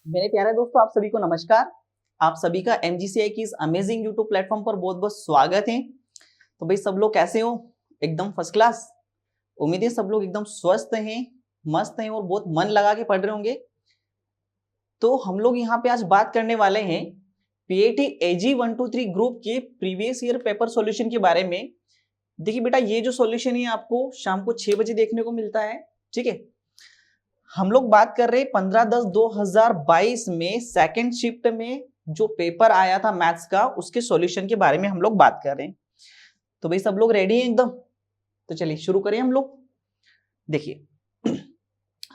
मेरे प्यारे दोस्तों, आप सभी को नमस्कार। आप सभी का एमजीसीआई की इस अमेजिंग यूट्यूब प्लेटफॉर्म पर बहुत बहुत स्वागत है। तो भाई सब लोग कैसे हो? एकदम फर्स्ट क्लास। उम्मीद है सब लोग एकदम स्वस्थ हैं, मस्त हैं और बहुत मन लगा के पढ़ रहे होंगे। तो हम लोग यहाँ पे आज बात करने वाले हैं पीएटी एजी 123 ग्रुप के प्रीवियस ईयर पेपर सॉल्यूशन के बारे में। देखिए बेटा, ये जो सॉल्यूशन है आपको शाम को 6 बजे देखने को मिलता है। ठीक है, हम लोग बात कर रहे हैं 15/10/2022 में सेकंड शिफ्ट में जो पेपर आया था मैथ्स का, उसके सॉल्यूशन के बारे में हम लोग बात कर रहे हैं। तो भाई सब लोग रेडी हैं एकदम? तो चलिए शुरू करें हम लोग। देखिए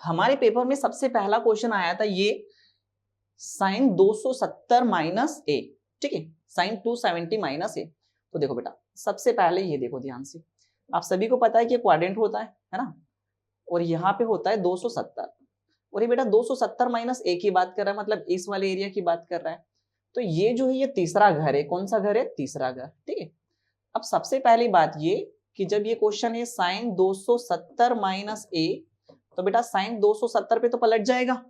हमारे पेपर में सबसे पहला क्वेश्चन आया था ये साइन 270 माइनस ए। ठीक है, साइन 270 माइनस ए। तो देखो बेटा, सबसे पहले ये देखो ध्यान से, आप सभी को पता है कि क्वाड्रेंट होता है ना, और यहाँ पे होता है 270। और ये बेटा 270 माइनस ए की बात कर रहा है, मतलब इस वाले एरिया की बात कर रहा है। तो ये जो है ये तीसरा घर है। कौन सा घर है? तीसरा घर। ठीक है, अब सबसे पहली बात ये कि जब ये क्वेश्चन है साइन 270 माइनस ए, तो बेटा साइन 270 पे तो पलट जाएगा,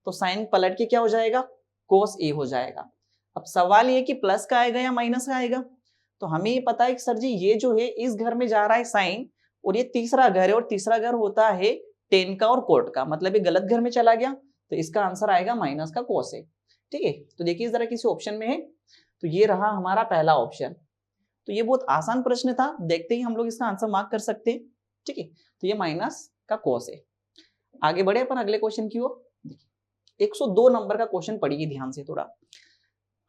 तो साइन पलट के क्या हो जाएगा? कोस ए हो जाएगा। अब सवाल ये कि प्लस का आएगा या माइनस का आएगा। तो हमें ये पता है कि सर जी ये जो है इस घर में जा रहा है साइन, और ये तीसरा घर है, और तीसरा घर होता है टेन का और कोट का, मतलब ये गलत घर में चला गया, तो इसका आंसर आएगा माइनस का कोस ए। ठीक है, तो देखिए जरा किसी ऑप्शन में है, तो ये रहा हमारा पहला ऑप्शन। तो ये बहुत आसान प्रश्न था, देखते ही हम लोग इसका आंसर मार्क कर सकते हैं। ठीक है, तो ये माइनस का कोस है। आगे बढ़े अपन अगले क्वेश्चन की ओर। देखिए 102 नंबर का क्वेश्चन पढ़िए ध्यान से थोड़ा।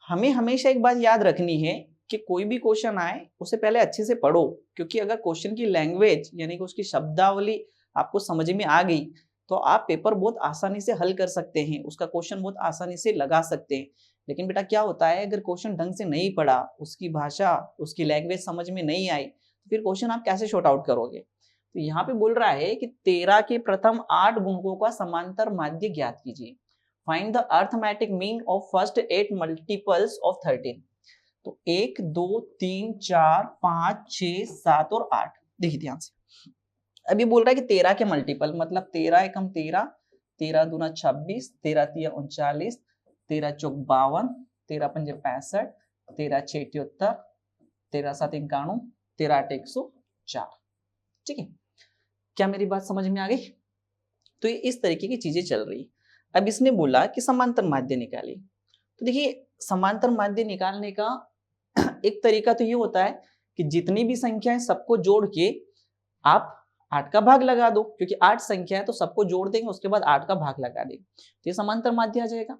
हमें हमेशा एक बात याद रखनी है कि कोई भी क्वेश्चन आए उसे पहले अच्छे से पढ़ो, क्योंकि अगर क्वेश्चन की लैंग्वेज यानी कि उसकी शब्दावली आपको समझ में आ गई तो आप पेपर बहुत आसानी से हल कर सकते हैं, उसका क्वेश्चन बहुत आसानी से लगा सकते हैं। लेकिन बेटा क्या होता है, अगर क्वेश्चन ढंग से नहीं पढ़ा, उसकी भाषा उसकी लैंग्वेज समझ में नहीं आई, तो फिर क्वेश्चन आप कैसे शॉर्ट आउट करोगे। तो यहाँ पे बोल रहा है कि 13 के प्रथम 8 गुणकों का समांतर माध्य ज्ञात कीजिए। Find the arithmetic mean of first 8 multiples of 13। तो 1 2 3 4 5 6 7 और 8। देखिए ध्यान से, अभी बोल रहा है कि 13 के मल्टीपल, मतलब 13 एकम 13, 13 दूना 26, 13 तिया 39, 13 चौक 52, 13 पंजे 65, 13 6 73, 13 7 91, 13 8 104। ठीक है, क्या मेरी बात समझ में आ गई? तो ये इस तरीके की चीजें चल रही। अब इसने बोला कि समांतर माध्य निकालिए। तो देखिए समांतर माध्य निकालने का एक तरीका तो ये होता है कि जितनी भी संख्या है सबको जोड़ के आप 8 का भाग लगा दो, क्योंकि 8 संख्या है तो सबको जोड़ देंगे, उसके बाद 8 का भाग लगा देंगे, तो ये समांतर माध्य आ जाएगा।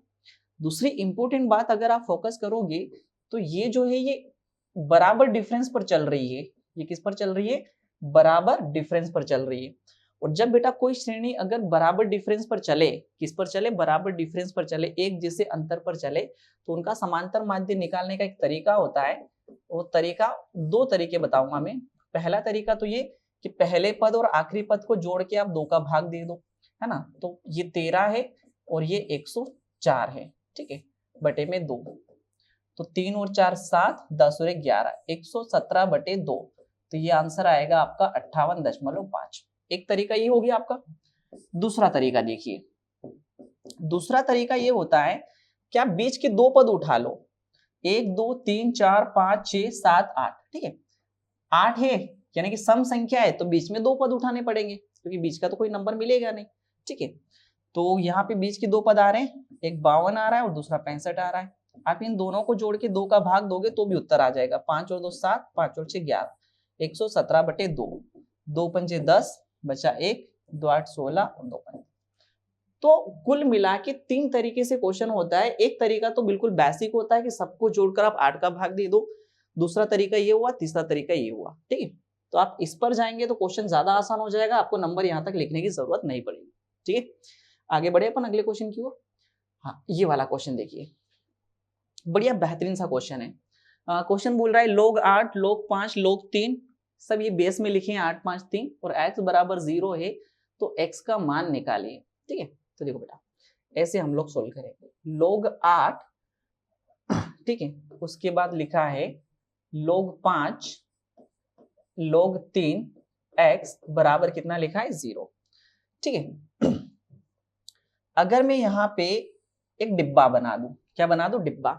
दूसरी इंपॉर्टेंट बात अगर आप फोकस करोगे तो ये जो है ये बराबर डिफरेंस पर चल रही है। ये किस पर चल रही है? बराबर डिफरेंस पर चल रही है। और जब बेटा कोई श्रेणी अगर बराबर डिफरेंस पर चले, किस पर चले? बराबर डिफरेंस पर चले, एक जैसे अंतर पर चले, तो उनका समांतर माध्य निकालने का एक तरीका होता है। वो तरीका, दो तरीके बताऊंगा मैं। पहला तरीका तो ये कि पहले पद और आखिरी पद को जोड़ के आप 2 का भाग दे दो, है ना। तो ये 13 है और ये 104 है, ठीक है, बटे में 2। तो 3 और 4 7, 10 और 11, 117/2। तो ये आंसर आएगा आपका 58.5। एक तरीका ये हो गया आपका। दूसरा तरीका देखिए, दूसरा तरीका ये होता है कि आप बीच के 2 पद उठा लो, 1 2 3 4 5 6 7 8। ठीक है, 8 है यानी कि सम संख्या है, तो बीच में 2 पद उठाने पड़ेंगे, क्योंकि बीच का तो कोई नंबर मिलेगा नहीं। ठीक है, तो यहाँ पे बीच के 2 पद आ रहे हैं, एक 52 आ रहा है और दूसरा 65 आ रहा है। आप इन दोनों को जोड़ के 2 का भाग दोगे तो भी उत्तर आ जाएगा। 5 और 2 7, 5 और 6 11, 117/2। 2 पंजे 10, बचा 1, 2 8 16 और 2 5। तो कुल मिला के 3 तरीके से क्वेश्चन होता है। एक तरीका तो बिल्कुल बेसिक होता है कि सबको जोड़कर आप 8 का भाग दे दो। दूसरा तरीका ये हुआ, तीसरा तरीका ये हुआ। ठीक है, तो आप इस पर जाएंगे तो क्वेश्चन ज्यादा आसान हो जाएगा, आपको नंबर यहाँ तक लिखने की जरूरत नहीं पड़ेगी। ठीक है, आगे बढ़े अपन अगले क्वेश्चन की ओर। हाँ, ये वाला क्वेश्चन देखिए, बढ़िया बेहतरीन सा क्वेश्चन है। क्वेश्चन बोल रहा है log 8, log 5, log 3 सब ये बेस में लिखे हैं 8 5 3 और x बराबर 0 है, तो x का मान निकालिए। ठीक है, तो देखो बेटा ऐसे हम लोग सोल्व करेंगे। log 8, ठीक है, उसके बाद लिखा है log 5, log 3, x बराबर कितना लिखा है? 0। ठीक है, अगर मैं यहाँ पे एक डिब्बा बना दूं, क्या बना दूं, डिब्बा।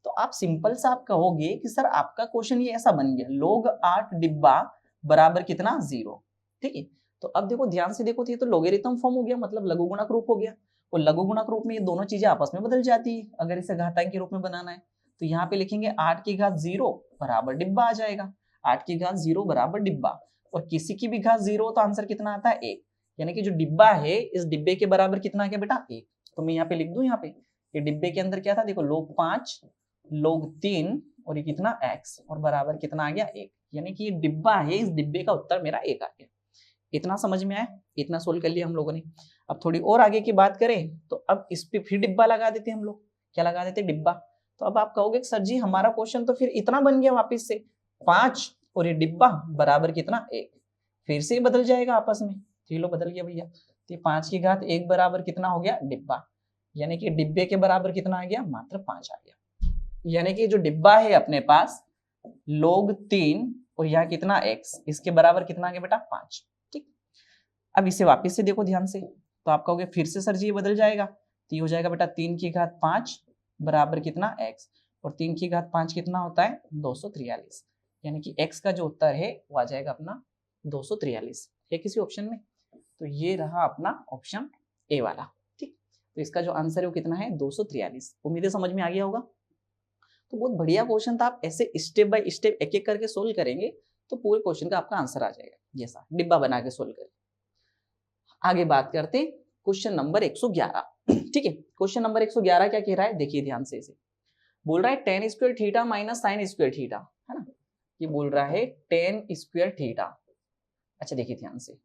तो आप सिंपल सा आप कहोगे कि सर आपका क्वेश्चन ये ऐसा बन गया, log 8 डिब्बा बराबर कितना, 0। ठीक है, तो अब देखो ध्यान से देखो, तो ये तो लोगेरिथम फॉर्म हो गया, मतलब लघुगुणक रूप हो गया, और लघुगुणक रूप में ये दोनों चीजें आपस में बदल जाती है। अगर इसे घातांक के रूप में बनाना है तो यहाँ पे लिखेंगे 8 की घात 0 बराबर डिब्बा आ जाएगा, 8 की घात 0 बराबर डिब्बा, और किसी की भी घात 0 तो आंसर कितना आता है, 1। यानी कि जो डिब्बा है इस डिब्बे के बराबर कितना आ गया बेटा, 1। तो मैं यहाँ पे लिख दूं, यहाँ पे ये डिब्बे के अंदर क्या था, देखो log 5 log 3 और ये कितना x, और बराबर कितना आ गया, 1। यानी कि ये डिब्बा है, इस डिब्बे का उत्तर मेरा 1 आ गया। इतना समझ में आया, इतना सोल्व कर लिया हम लोगों ने। अब थोड़ी और आगे की बात करें तो अब इस पे फिर डिब्बा लगा देते हम लोग, क्या लगा देते, डिब्बा। तो अब आप कहोगे सर जी हमारा क्वेश्चन तो फिर इतना बन गया वापिस से, 5 और ये डिब्बा बराबर कितना, 1। फिर से बदल जाएगा आपस में, तो ये लो बदल गया भैया, तो 5 की घात 1 बराबर कितना हो गया, डिब्बा। यानी कि डिब्बे के बराबर कितना आ गया, मात्र 5 आ गया। यानी कि जो डिब्बा है अपने पास log 3 और यहाँ कितना x, इसके बराबर कितना आ गया बेटा, 5। ठीक, अब इसे वापस से देखो ध्यान से, तो आप कहोगे फिर से सर जी ये बदल जाएगा, तो ये हो जाएगा बेटा 3 की घात 5 बराबर कितना, x, और 3 की घात 5 कितना होता है, 243। यानी कि x का जो उत्तर है वो आ जाएगा अपना 243 है किसी ऑप्शन में। तो ये रहा अपना ऑप्शन ए वाला। ठीक, तो इसका जो आंसर है वो कितना है, 243। उम्मीद है समझ में आ गया होगा। तो बहुत बढ़िया क्वेश्चन था, आप ऐसे स्टेप बाय स्टेप एक एक करके सोल्व करेंगे तो पूरे क्वेश्चन का आपका आंसर आ जाएगा, जैसा डिब्बा बना के सोल्व करें। आगे बात करते हैं क्वेश्चन नंबर 111। ठीक है, क्वेश्चन नंबर 111 क्या कह रहा है, देखिए ध्यान से, इसे बोल रहा है tan square theta minus sine square theta, है ना। ये बोल रहा है tan स्क्वायर थीटा। अच्छा देखिए ध्यान से,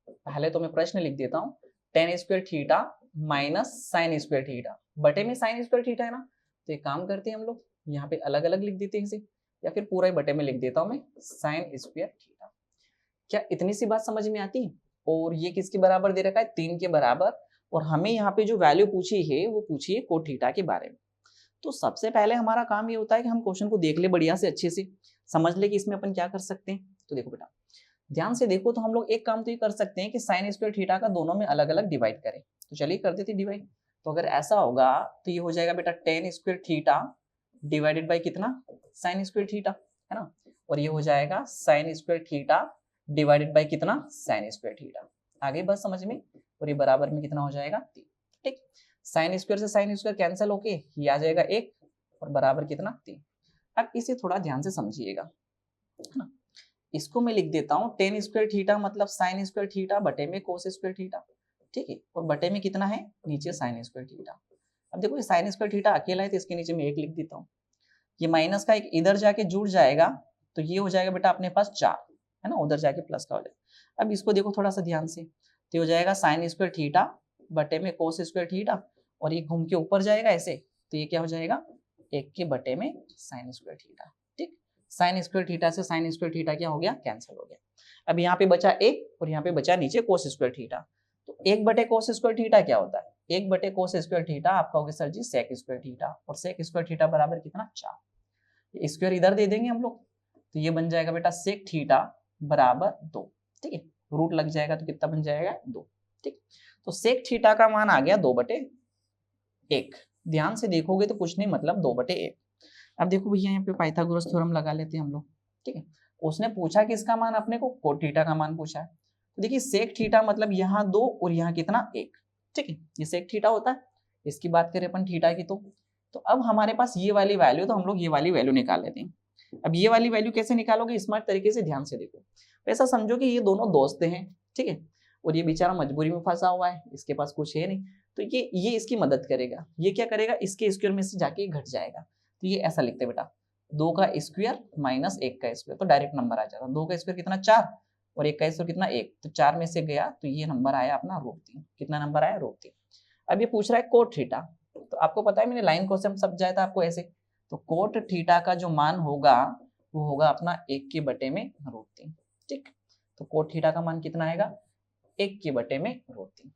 पहले तो मैं प्रश्न लिख देता हूँ, tan square theta minus sine square theta, बटे में साइन स्क्वायर थीटा है ना। तो एक काम करते हैं हम लोग, यहाँ पे अलग अलग लिख देते हैं इसे, या फिर पूरा ही बटे में लिख देता हूँ मैं, साइन स्क्वायर थीटा। क्या इतनी सी बात समझ में आती है। और ये किसके बराबर दे रखा है, 3 के बराबर, और हमें यहाँ पे जो वैल्यू पूछी है वो पूछी है कोट थीटा के बारे में। तो सबसे पहले हमारा काम ये होता है कि हम क्वेश्चन को देख ले बढ़िया से, अच्छे से समझ ले कि इसमें अपन क्या कर सकते हैं। तो देखो बेटा ध्यान से देखो, तो हम लोग एक काम तो ये कर सकते हैं कि साइन स्क्वायर थीटा का दोनों में अलग अलग डिवाइड करें। तो चलिए कर देते डिवाइड। तो अगर ऐसा होगा तो ये हो जाएगा बेटा tan square theta divided by कितना, साइन स्क्वायर थीटा, है ना। और ये हो जाएगा sine square theta divided by कितना, साइन स्क्वायर थीटा। आगे बस समझ में, और ये बराबर में कितना हो जाएगा, 3। ठीक, साइन स्क्वायर से साइन स्क्वायर कैंसिल होके ये आ जाएगा 1, और बराबर कितना, 3। अब इसे थोड़ा ध्यान से समझिएगा, है ना। इसको मैं लिख देता हूँ tan स्क्वायर थीटा मतलब साइन स्क्वायर थीटा बटे में कोस स्क्वायर थीटा। ठीक है, और बटे में कितना है, नीचे साइन स्क्वायर थीटा। अब देखो ये साइन स्क्वायर थीटा अकेला है तो इसके नीचे मैं 1 लिख देता हूँ, ये माइनस का एक इधर जाके जुड़ जाएगा, तो ये हो जाएगा बेटा अपने पास 4, है ना, उधर जाके प्लस का हो जाएगा। अब इसको देखो थोड़ा सा ध्यान से, तो हो जाएगा साइन स्क्वायर थीटा बटे में कोस स्क्वायर थीटा, और ये घूम के ऊपर जाएगा ऐसे, तो ये क्या हो जाएगा, 1 के बटे में साइन स्क्वायर थीटा। ठीक, साइन स्क्वायर थीटा से साइन स्क्वायर थीटा क्या हो गया, कैंसिल हो गया। अब यहाँ पे बचा 1 और यहाँ पे बचा नीचे कोस स्क्वायर थीटा। तो 1 बटे कोस स्क्वायर थीटा क्या होता है, 1 बटे कोस स्क्वायर थीटा आपका हो गया सर जी सेक स्क्वायर थीटा, और सेक स्क्वायर थीटा बराबर कितना, 4। स्क्वायर इधर दे देंगे हम लोग, तो ये बन जाएगा बेटा सेक थीटा बराबर 2। ठीक है, रूट लग जाएगा तो कितना बन जाएगा, 2। ठीक, तो सेक थीटा का मान आ गया 2/1। ध्यान से देखोगे तो कुछ नहीं, मतलब 2/1। अब देखो भैया यहाँ पे पाइथागोरस थ्योरम लगा लेते हैं हम लोग। ठीक है, उसने पूछा कि इसका मान अपने को कोट थीटा का मान पूछा है, तो देखिए सेक थीटा मतलब यहाँ 2 और यहाँ कितना, 1। ठीक है, ये सेक थीटा होता है। इसकी बात करें अपन थीटा की, तो अब हमारे पास ये वाली वैल्यू, तो हम लोग ये वाली वैल्यू निकाल लेते हैं। अब ये वाली वैल्यू कैसे निकालोगे, स्मार्ट तरीके से ध्यान से देखो। ऐसा समझो कि ये दोनों दोस्त हैं, ठीक है, और ये बेचारा मजबूरी में फंसा हुआ है, इसके पास कुछ है नहीं, तो ये इसकी मदद करेगा। ये क्या करेगा, इसके स्क्वायर में से जाके घट जाएगा। तो ये ऐसा लिखते हैं बेटा, 2 का स्क्वायर माइनस 1 का स्क्वायर, तो डायरेक्ट नंबर आ जाता है। 2 का स्क्वायर कितना, 4, और 1 का स्क्वायर कितना, 1, तो 4 में से गया तो ये नंबर आया अपना √3। कितना नंबर आया, √3। अब ये पूछ रहा है कोट थीटा, तो आपको पता है मैंने लाइन क्वेश्चन सब जाया था आपको ऐसे, तो कोट थीटा का जो मान होगा वो होगा अपना 1 के बटे में √3। ठीक, तो कोट थीटा का मान कितना आएगा, 1 के बटे में √3।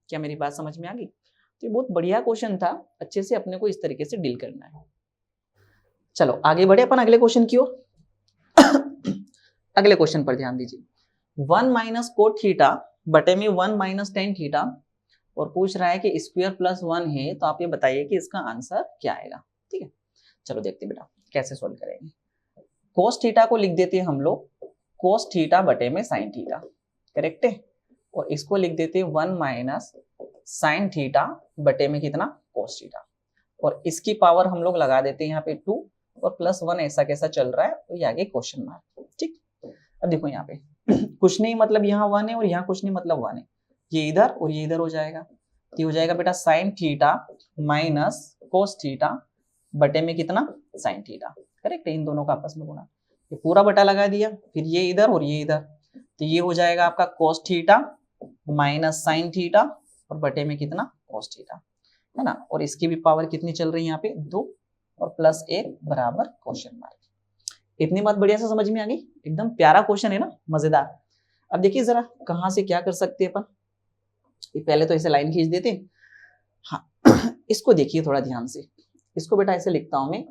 क्या मेरी बात समझ में आ गई। तो ये बहुत बढ़िया क्वेश्चन था, अच्छे से अपने को इस तरीके से डील करना है। चलो आगे बढ़े अपन अगले क्वेश्चन की ओर। अगले क्वेश्चन पर ध्यान दीजिए, 1 माइनस कोट थीटा बटे में 1 माइनस टेन थीटा, और पूछ रहा है कि स्क्वायर प्लस 1 है, तो आप ये बताइए कि इसका आंसर क्या आएगा। ठीक है, चलो देखते हैं बेटा कैसे सोल्व करेंगे। कोस थीटा को लिख देते हैं हम लोग कोस थीटा बटे में साइन थीटा, करेक्ट है। और इसको लिख देते हैं 1 माइनस साइन थीटा बटे में कितना, कोस थीटा। और इसकी पावर हम लोग लगा देते हैं यहाँ पे 2 और प्लस 1 ऐसा कैसा चल रहा है, तो ये आगे क्वेश्चन मार्क। ठीक, अब देखो यहाँ पे कुछ नहीं मतलब यहाँ 1 है और यहाँ कुछ नहीं मतलब 1 है, ये इधर और ये इधर हो जाएगा, तो ये हो जाएगा बेटा sine theta minus cos theta बटे में कितना, साइन थीटा, करेक्ट है। इन दोनों का आपस में गुणा, ये पूरा बटा लगा दिया, फिर ये इधर और ये इधर, तो ये हो जाएगा आपका cos theta minus sine theta और बटे में कितना, कोस थीटा, है ना। और इसकी भी पावर कितनी चल रही है यहाँ पे 2 और प्लस 1 बराबर क्वेश्चन मार्क। इतनी बात बढ़िया से समझ में आ गई, एकदम प्यारा क्वेश्चन है ना, मजेदार। अब देखिए जरा कहाँ से क्या कर सकते हैं अपन, ये पहले तो ऐसे लाइन खींच देते हैं। हाँ इसको देखिए थोड़ा ध्यान से, इसको बेटा ऐसे लिखता हूं मैं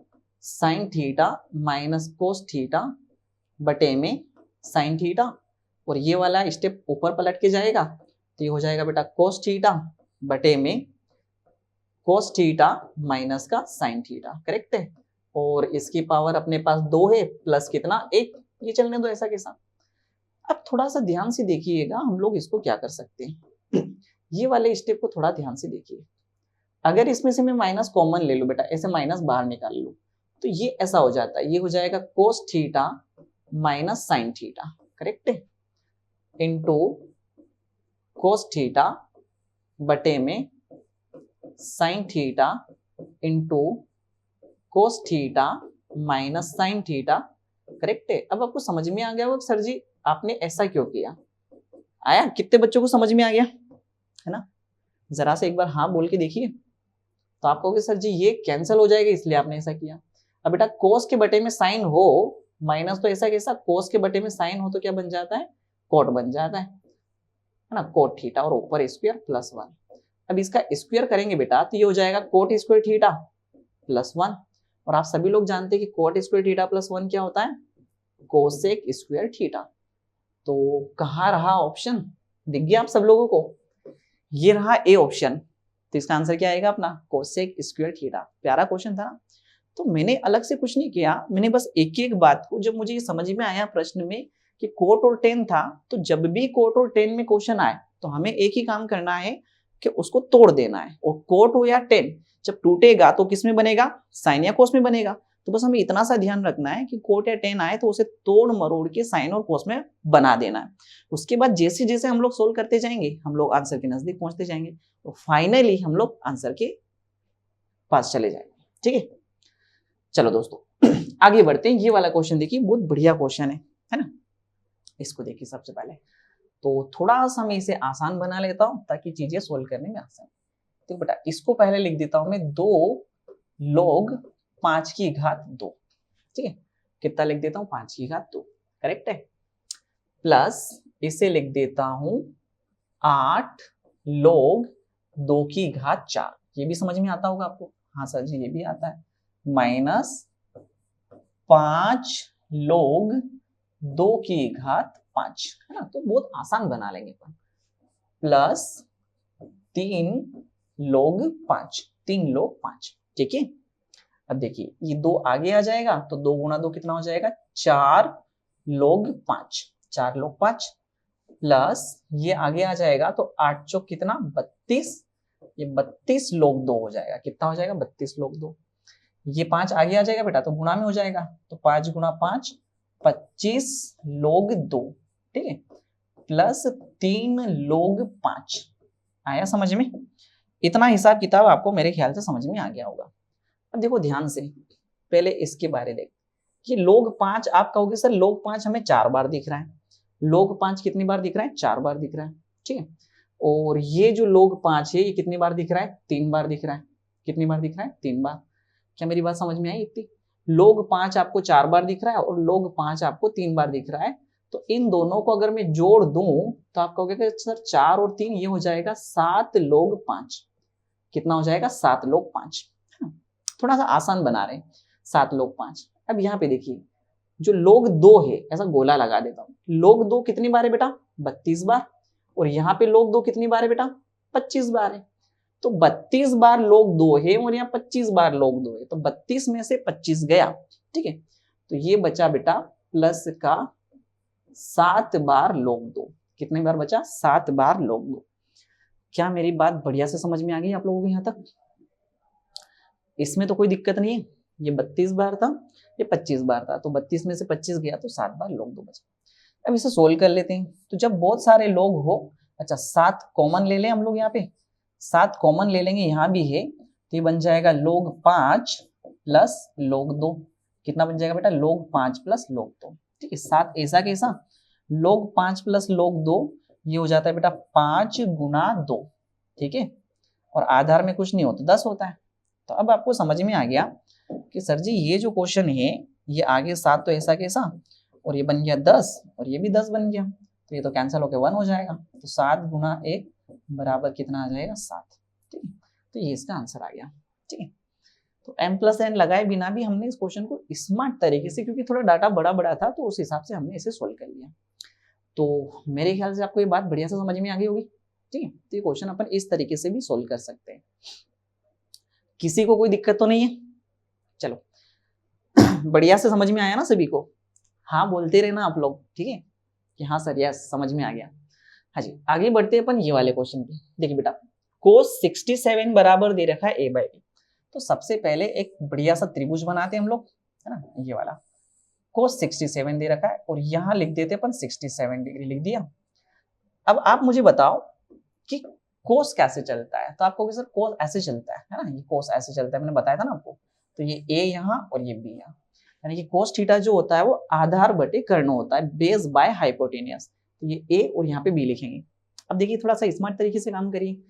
sine theta minus cos theta बटे में साइन थीटा, और ये वाला स्टेप ऊपर पलट के जाएगा, तो ये हो जाएगा बेटा कोस थीटा बटे में कोस थीटा माइनस का साइन थीटा, करेक्ट है। और इसकी पावर अपने पास 2 है प्लस कितना 1, ये चलने दो ऐसा कैसा। अब थोड़ा सा ध्यान से देखिएगा, हम लोग इसको क्या कर सकते हैं, ये वाले स्टेप को थोड़ा ध्यान से देखिए। अगर इसमें से मैं माइनस कॉमन ले लूं बेटा, ऐसे माइनस बाहर निकाल लूं, तो ये ऐसा हो जाता है, ये हो जाएगा cos theta minus sine theta, correct है, इनटू कोस थीटा बटे में sine theta into cos theta minus sine theta, correct है। अब आपको समझ में आ गया होगा सर जी आपने ऐसा क्यों किया, आया, कितने बच्चों को समझ में आ गया है ना, जरा से एक बार हाँ बोल के देखिए, तो आप कहोगे सर जी ये कैंसिल हो जाएगा इसलिए आपने ऐसा किया। अब बेटा कोस के बटे में साइन हो माइनस, तो ऐसा कैसा, कोस के बटे में साइन हो तो क्या बन जाता है, कोट बन जाता है ना, कोट थीटा और ऊपर स्क्वायर प्लस 1। अब इसका स्क्वायर करेंगे बेटा तो ये हो जाएगा कोट स्क्वायर थीटा प्लस 1, और आप सभी लोग जानते हैं कि कोट स्क्वायर थीटा प्लस 1 क्या होता है, कोसेक स्क्वायर थीटा। तो कहाँ रहा ऑप्शन, दिख गया आप सब लोगों को, ये रहा ए ऑप्शन, तो इसका आंसर क्या आएगा अपना कोसेक स्क्वायर थीटा। प्यारा क्वेश्चन था ना, तो मैंने अलग से कुछ नहीं किया, मैंने बस एक एक बात को, जब मुझे ये समझ में आया प्रश्न में कि कोट और टेन था, तो जब भी कोट और टेन में क्वेश्चन आए तो हमें एक ही काम करना है कि उसको तोड़ देना है, और कोट हो या टेन जब टूटेगा तो किस में बनेगा, साइन या कोस में बनेगा। तो बस हमें इतना सा ध्यान रखना है कि कोट या टेन आए तो उसे तोड़ मरोड़ के साइन और कोस में बना देना है। उसके बाद जैसे जैसे हम लोग सोल्व करते जाएंगे हम लोग आंसर के नजदीक पहुंचते जाएंगे, तो फाइनली हम लोग आंसर के पास चले जाएंगे। ठीक है, चलो दोस्तों आगे बढ़ते हैं। ये वाला क्वेश्चन देखिए, बहुत बढ़िया क्वेश्चन है ना। इसको देखिए सबसे पहले तो थोड़ा सा मैं इसे आसान बना लेता हूं ताकि चीजें सोल्व करने में आसान। तो बेटा इसको पहले लिख देता हूं मैं 2 log 5 की घात 2, ठीक है, कितना लिख देता हूं 5 की घात 2, करेक्ट है, प्लस इसे लिख देता हूं 8 log 2 की घात 4, ये भी समझ में आता होगा आपको, हाँ सर जी ये भी आता है, माइनस 5 log 2 की घात 5, है ना, तो बहुत आसान बना लेंगे अपन, प्लस 3 log 5, 3 log 5, ठीक है। अब देखिए ये 2 आगे आ जाएगा तो 2 गुणा 2 कितना हो जाएगा 4 log 5, 4 log 5, प्लस ये आगे आ जाएगा तो 8 चौक कितना 32, ये 32 log 2 हो जाएगा, कितना हो जाएगा 32 log 2, ये 5 आगे आ जाएगा बेटा तो गुणा में हो जाएगा, तो 5 गुणा 5 25 log 2, ठीक है, प्लस 3 log 5, आया समझ में। इतना हिसाब किताब आपको मेरे ख्याल से समझ में आ गया होगा। अब देखो ध्यान से, पहले इसके बारे देख, ये log 5 आप कहोगे सर log 5 हमें 4 बार दिख रहा है, log 5 कितनी बार दिख रहा है 4 बार दिख रहा है, ठीक है, और ये जो log 5 है ये कितनी बार दिख रहा है 3 बार दिख रहा है, कितनी बार दिख रहा है 3 बार। क्या मेरी बात समझ में आई इतनी, log 5 आपको 4 बार दिख रहा है और log 5 आपको 3 बार दिख रहा है, तो इन दोनों को अगर मैं जोड़ दूं तो आप कहोगे कि सर 4 और 3 ये हो जाएगा 7 log 5, कितना हो जाएगा 7 log 5, थोड़ा सा आसान बना रहे हैं 7 log 5। अब यहाँ पे देखिए जो log 2 है, ऐसा गोला लगा देता हूँ, log 2 कितनी बार है बेटा 32 बार, और यहाँ पे log 2 कितनी बार है बेटा 25 बार है, तो 32 बार log 2 है और यहाँ 25 बार log 2 है, तो 32 में से 25 गया, ठीक है। तो ये बचा बेटा प्लस का 7 बार log 2। कितने बार बचा? 7 बार log 2। क्या मेरी बात बढ़िया से समझ में आ गई आप लोगों को यहाँ तक? इसमें तो कोई दिक्कत नहीं है, ये 32 बार था, ये 25 बार था, तो 32 में से 25 गया तो 7 बार log 2 बचा। अब इसे सोल्व कर लेते हैं। तो जब बहुत सारे लोग हो, अच्छा 7 कॉमन ले लें हम लोग, यहाँ पे 7 कॉमन ले लेंगे, यहाँ भी है, तो ये बन जाएगा log 5 प्लस log 2। कितना बन जाएगा बेटा? log 5 प्लस log 2, ठीक है। 7 ऐसा कैसा? log 5 प्लस log 2, ये हो जाता है बेटा 5 गुना 2, ठीक है। और आधार में कुछ नहीं होता, 10 होता है। तो अब आपको समझ में आ गया कि सर जी ये जो क्वेश्चन है, ये आगे 7 तो ऐसा कैसा, और ये बन गया 10, और ये भी 10 बन गया, तो ये तो कैंसिल होकर 1 हो जाएगा। तो 7 गुना 1 बराबर कितना आ जाएगा? 7, ठीक है। तो ये इसका आंसर आ गया, ठीक है। तो m+n लगाए बिना भी हमने इस क्वेश्चन को स्मार्ट तरीके से, क्योंकि थोड़ा डाटा बड़ा बड़ा था, तो उस हिसाब से हमने इसे सोल्व कर लिया। तो मेरे ख्याल से आपको ये बात बढ़िया से समझ में आ गई होगी, ठीक है। तो ये क्वेश्चन अपन इस तरीके से भी सोल्व कर सकते हैं। किसी को कोई दिक्कत तो नहीं है? चलो बढ़िया से समझ में आया ना सभी को? हाँ बोलते रहना आप लोग, ठीक है, कि हाँ सर यस समझ में आ गया। हाँ जी, आगे बढ़ते हैं अपन ये वाले क्वेश्चन पे। देखिए बेटा, cos 67 बराबर दे रखा है a/b। तो सबसे पहले एक बढ़िया सा त्रिभुज बनाते हैं हम लोग, है ना, ये वाला cos 67 दे रखा है, और यहाँ लिख देते अपन 67 डिग्री लिख दिया। अब आप मुझे बताओ कि कोस कैसे चलता है? तो आपको सर कोस ऐसे चलता है ना, ये कोस ऐसे चलता है, मैंने बताया था ना आपको। तो ये ए यहाँ और ये बी यहाँ, यानी कि कोस थीटा जो होता है वो आधार बटे कर्ण होता है, बेस बाय हाइपोटेनियस। तो ये ए और यहाँ पे बी लिखेंगे। अब देखिए थोड़ा सा स्मार्ट तरीके से काम करिए,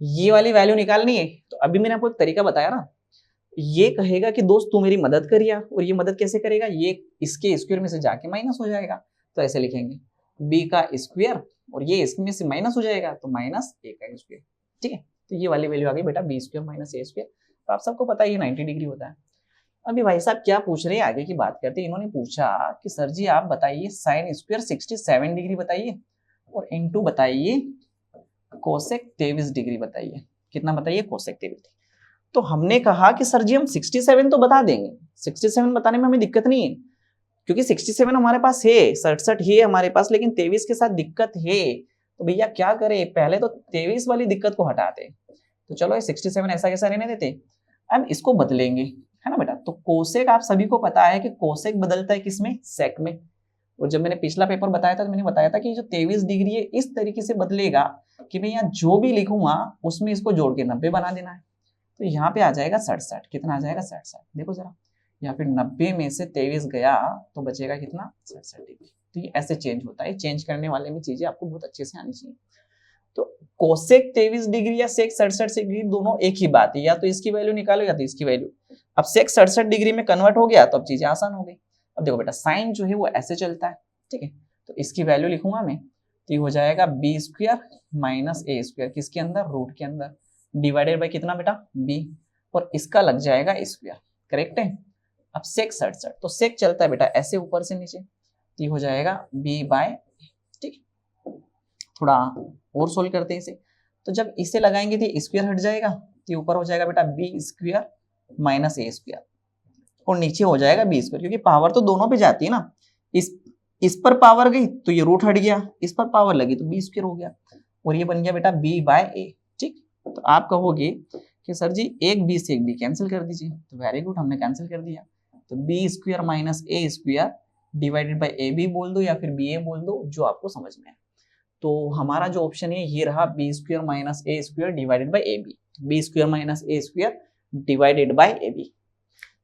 ये वाली वैल्यू निकालनी है। तो अभी मैंने आपको एक तरीका बताया ना, ये कहेगा कि दोस्त तू मेरी मदद करिया, और ये मदद कैसे करेगा? ये इसके स्क्वायर में से जाके माइनस हो जाएगा, तो ऐसे लिखेंगे बी का स्क्वायर, और ये इसमें से माइनस हो जाएगा तो माइनस ए का स्क्वायर, ठीक है। तो ये वाली वैल्यू आ गई बेटा B square minus A square. तो आप सबको पता है ये 90 डिग्री होता है। अभी भाई साहब क्या पूछ रहे हैं, आगे की बात करते हैं। इन्होंने पूछा कि सर जी आप बताइए साइन स्क्वायर 67 डिग्री बताइए, और इनटू बताइए कोसेक 23 डिग्री बताइए। कितना बताइए? Cosec 23 degree. तो हमने कहा कि सर जी हम 67 तो बता देंगे, 67 बताने में हमें दिक्कत नहीं है, क्योंकि 67 हमारे पास है, 67 है हमारे पास, लेकिन 23 के साथ दिक्कत है। तो भैया क्या करें, पहले तो 23 वाली दिक्कत को हटाते। तो चलो ये 67 ऐसा कैसा रहने देते, अब इसको बदलेंगे, है ना बेटा। तो कोसेक आप सभी को पता है कि कोसेक बदलता है किसमें? सेक में। और जब मैंने पिछला पेपर बताया था तो मैंने बताया था कि जो 23 डिग्री है इस तरीके से बदलेगा कि मैं यहाँ जो भी लिखूंगा उसमें इसको जोड़ के 90 बना देना है। तो यहाँ पे आ जाएगा 67। कितना आ जाएगा? 67। देखो जरा, या फिर 90 में से 23 गया तो बचेगा कितना? 67 डिग्री। तो ये ऐसे चेंज होता है, चेंज करने वाले में चीजें आपको बहुत अच्छे से आनी चाहिए। तो कोसेक 23 डिग्री या सेक 67 डिग्री दोनों एक ही बात है, या तो इसकी वैल्यू निकालो या तो इसकी वैल्यू। अब सेक 67 डिग्री में कन्वर्ट हो गया तो अब चीजें आसान हो गई। अब देखो बेटा साइन जो है वो ऐसे चलता है, ठीक है। तो इसकी वैल्यू लिखूंगा मैं, तो ये हो जाएगा B square minus A square, किसके अंदर? रूट के अंदर, डिवाइडेड बाय कितना बेटा? बी, और इसका लग जाएगा स्क्वायर, करेक्ट है। अब सेक 67, तो सेक चलता है बेटा ऐसे ऊपर से नीचे, तो ये हो जाएगा बी बाय, ठीक। थोड़ा और सोल्व करते हैं इसे। तो जब इसे लगाएंगे तो स्क्वायर हट जाएगा, तो ऊपर हो जाएगा बेटा B square minus A square, और नीचे हो जाएगा बी स्क्वायर, क्योंकि पावर तो दोनों पे जाती है ना। इस पर पावर गई तो ये रूट हट गया, इस पर पावर लगी तो बी स्क्वायर हो गया, और ये बन गया बेटा बी बाय ए, ठीक। तो आप कहोगे कि सर जी एक बी से एक बी कैंसिल कर दीजिए, तो वेरी गुड, हमने कैंसिल कर दिया। तो B square minus A square divided by A B बोल दो या फिर बी ए बोल दो, जो आपको समझ में आए। तो हमारा जो ऑप्शन है ये रहा B square minus A square divided by A B, B square minus A square divided by A B.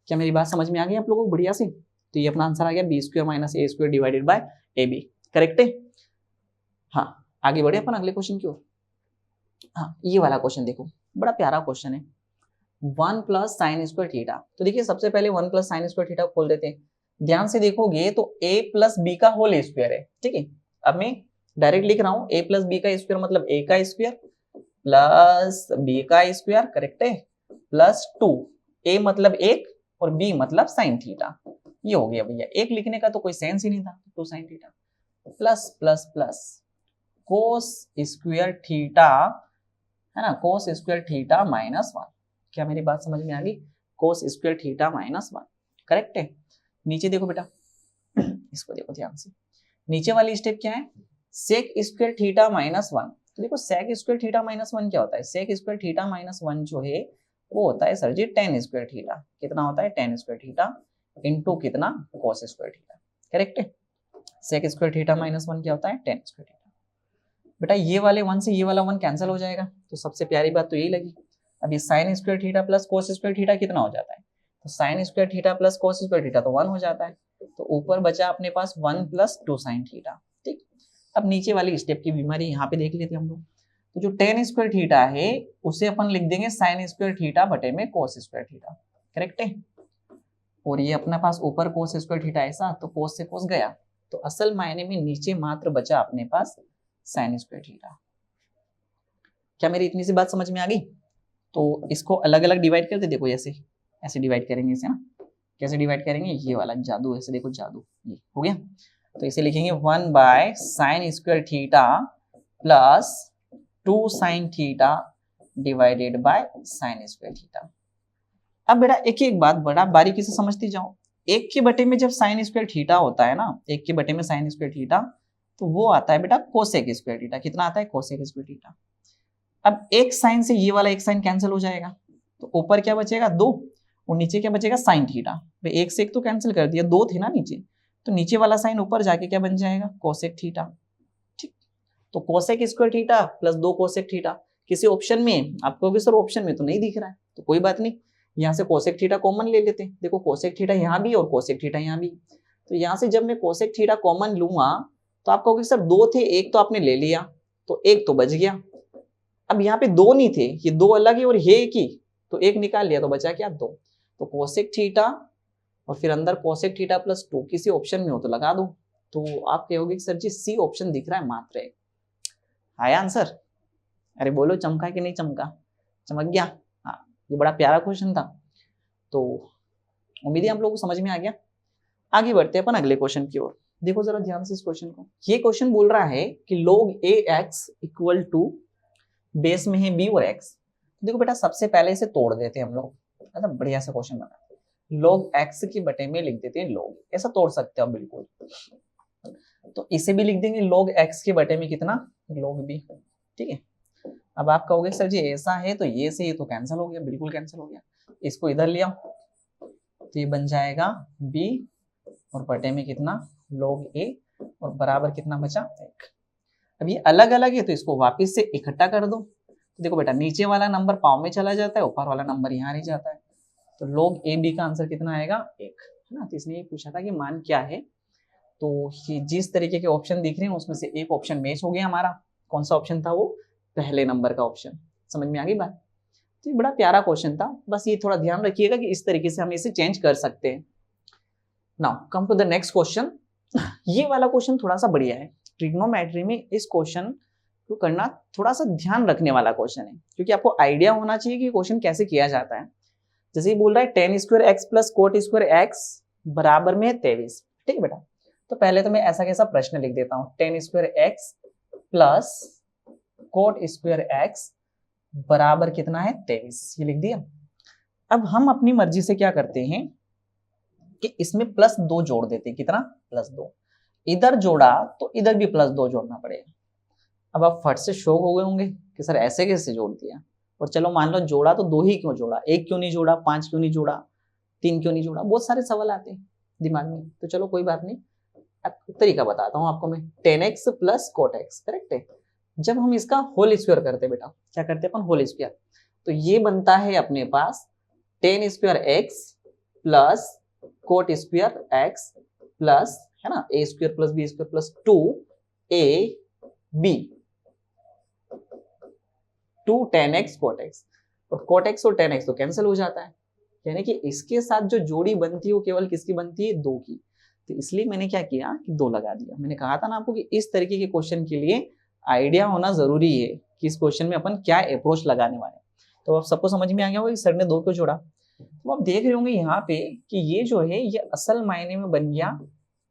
क्या मेरी बात समझ में आ गई आप लोगों को बढ़िया से? तो ये अपना आंसर आ गया B square minus A square divided by A B, correct है। हाँ आगे बढ़े अपन अगले क्वेश्चन की ओर। हाँ ये वाला क्वेश्चन देखो, बड़ा प्यारा क्वेश्चन है, 1 प्लस साइन स्क्वायर थीटा। तो देखिए सबसे पहले 1 प्लस साइन स्क्वायर थीटा खोल देते हैं। ध्यान से देखोगे तो a प्लस बी का होल स्क्वायर है, ठीक है। अब मैं डायरेक्ट लिख रहा हूँ a प्लस बी का स्क्वायर मतलब a का स्क्वायर प्लस b का स्क्वायर, करेक्ट है, प्लस 2, a मतलब 1 और b मतलब साइन थीटा। ये हो गया भैया, एक लिखने का तो कोई सेंस ही नहीं था, 2 sine theta plus plus plus cos square theta, है ना, कोस स्क्वायर थीटा माइनस 1। क्या मेरी बात समझ में आ गई? Cos square theta minus 1, correct है। नीचे देखो बेटा, इसको देखो ध्यान से, नीचे वाली स्टेप क्या है, सेक स्क्वायर थीटा माइनस 1। तो देखो सेक स्क्वायर थीटा माइनस 1 क्या होता है, सेक स्क्वायर थीटा माइनस 1 जो है वो होता है सर जी टेन स्क्वायर थीटा। कितना होता है, टेन स्क्वायर थीटा इंटू कितना, कोस स्क्वायर थीटा, करेक्ट है। सेक स्क्वायर थीटा माइनस 1 क्या होता है, टेन स्क्वायर थीटा। बेटा ये वाले 1 से ये वाला 1 कैंसिल हो जाएगा, तो सबसे प्यारी बात तो यही लगी। अब ये sine square theta plus cos square theta कितना हो जाता है, तो sine square theta plus cos square theta तो 1 हो जाता है। तो ऊपर बचा अपने पास 1 प्लस 2 साइन थीटा, ठीक। अब नीचे वाली स्टेप की बीमारी यहाँ पे देख लेते हम लोग। तो जो टेन स्क्वायर थीटा है उसे अपन लिख देंगे साइन स्क्वायर थीटा बटे में कोस स्क्वायर थीटा, करेक्ट है। और ये अपने पास ऊपर कोस स्क्वायर थीटा ऐसा, तो कोस से कोस गया, तो असल मायने में नीचे मात्र बचा अपने पास साइन स्क्वायर थीटा। क्या मेरी इतनी सी बात समझ में आ गई? तो इसको अलग अलग डिवाइड करते, देखो ऐसे ऐसे डिवाइड करेंगे इसे ना, कैसे डिवाइड करेंगे, ये वाला जादू, ऐसे देखो जादू, ये हो गया। तो इसे लिखेंगे 1 by sine square theta plus 2 sine theta divided by sine square theta. अब बेटा एक एक बात बड़ा बारीकी से समझती जाओ। एक के बटे में जब साइन स्क्वायर थीटा होता है ना, एक के बटे में साइन स्क्वायर थीटा, तो वो आता है बेटा कोसेक स्क्वायर थीटा। कितना आता है, कोसेक स्क्वायर थीटा। अब एक साइन से ये वाला एक साइन कैंसिल हो जाएगा, तो ऊपर क्या बचेगा, 2, और नीचे क्या बचेगा, साइन थीटा। एक से एक तो कैंसिल कर दिया, 2 थे ना नीचे, तो नीचे वाला साइन ऊपर जाके क्या बन जाएगा, कोसेक थीटा, ठीक। तो cosec square theta plus 2 cosec theta किसी ऑप्शन में, आपको भी सर ऑप्शन में तो नहीं दिख रहा है, तो कोई बात नहीं, यहाँ से कोसेक थीटा कॉमन ले लेते हैं। देखो कोसेक थीटा यहाँ भी और कोसेक थीटा यहाँ भी, तो यहाँ से जब मैं कोसेक थीटा कॉमन लूंगा तो आप कहोगे सर 2 थे, एक तो आपने ले लिया, तो एक तो बच गया। अब यहाँ पे 2 नहीं थे, ये 2 अलग है और ये एक ही, तो एक निकाल लिया तो बचा क्या, 2। तो कोसेक थीटा और फिर अंदर कोसेक थीटा प्लस 2 किसी ऑप्शन में हो तो लगा दो। तो आप कहोगे सर जी सी ऑप्शन दिख रहा है मात्र एक। आया आंसर? अरे बोलो चमका कि नहीं चमका? चमक गया? हाँ, ये बड़ा प्यारा क्वेश्चन था। तो उम्मीद है आप लोगों को समझ में आ गया। आगे बढ़ते हैं अपन अगले क्वेश्चन की ओर। देखो जरा ध्यान से इस क्वेश्चन को। ये क्वेश्चन बोल रहा है कि log ax equal to base में है b और x। देखो बेटा सबसे पहले इसे तोड़ देते हैं हम लोग, अच्छा बढ़िया सा क्वेश्चन बना। log x के बटे में लिख देते हैं log, ऐसा तोड़ सकते हो बिल्कुल। तो इसे भी लिख देंगे log x के बटे में कितना, log b, ठीक है। अब आप कहोगे सर जी ऐसा है तो ये से ये तो कैंसिल हो गया, बिल्कुल कैंसिल हो गया। इसको इधर लिया तो ये बन जाएगा b और बटे में कितना, log a, और बराबर कितना बचा, 1। अब ये अलग अलग है तो इसको वापस से इकट्ठा कर दो। तो देखो बेटा नीचे वाला नंबर पाव में चला जाता है, ऊपर वाला नंबर यहाँ रह जाता है, तो log a b का आंसर कितना आएगा, 1, है ना। तो इसने ये पूछा था कि मान क्या है, तो ये जिस तरीके के ऑप्शन दिख रहे हैं उसमें से एक ऑप्शन मैच हो गया हमारा। कौन सा ऑप्शन था वो, पहले नंबर का ऑप्शन। समझ में आ गई बात? तो ये बड़ा प्यारा क्वेश्चन था, बस ये थोड़ा ध्यान रखिएगा कि इस तरीके से हम इसे चेंज कर सकते हैं। Now come to the next question. ये वाला क्वेश्चन थोड़ा सा बढ़िया है। ट्रिग्नोमेट्री में इस क्वेश्चन को करना थोड़ा सा ध्यान रखने वाला क्वेश्चन है, क्योंकि आपको आइडिया होना चाहिए कि क्वेश्चन कैसे किया जाता है। जैसे ये बोल रहा है ten square x plus cot square x बराबर में 23, ठीक है बेटा। तो पहले तो मैं ऐसा कैसा प्रश्न लिख देता हूँ, ten square x plus cot square x बराबर कितना है, 23, ये लिख दिया। अब हम अपनी मर्जी से क्या करते हैं कि इसमें प्लस 2 जोड़ देते हैं। कितना, प्लस 2। इधर जोड़ा तो इधर भी प्लस 2 जोड़ना पड़ेगा। अब आप फट से शॉक हो गए होंगे कि सर ऐसे कैसे जोड़ दिया, और चलो मान लो जोड़ा तो 2 ही क्यों जोड़ा, 1 क्यों नहीं जोड़ा, 5 क्यों नहीं जोड़ा, 3 क्यों नहीं जोड़ा, बहुत सारे सवाल आते हैं दिमाग में। तो चलो कोई बात नहीं, तरीका बताता हूँ आपको मैं। 10x plus cot x, correct है। जब हम इसका होल स्क्वायर करते बेटा, क्या करते हैं अपन, होल स्क्वायर, तो ये बनता है अपने पास 10 square x plus cot square x plus, है ना, a square plus b square plus 2ab 2 10x cot x. और कोट एक्स और 10x तो कैंसिल हो जाता है, यानी कि इसके साथ जो जोड़ी बनती है वो केवल किसकी बनती है, 2 की। तो इसलिए मैंने क्या किया कि 2 लगा दिया। मैंने कहा था ना आपको कि इस तरीके के क्वेश्चन के लिए आइडिया होना जरूरी है कि इस क्वेश्चन में अपन क्या अप्रोच लगाने वाले हैं। तो अब सबको समझ में आ गया होगा कि सर ने 2 क्यों जोड़ा। तो आप देख रहे होंगे यहाँ पे कि ये जो है ये असल मायने में बन गया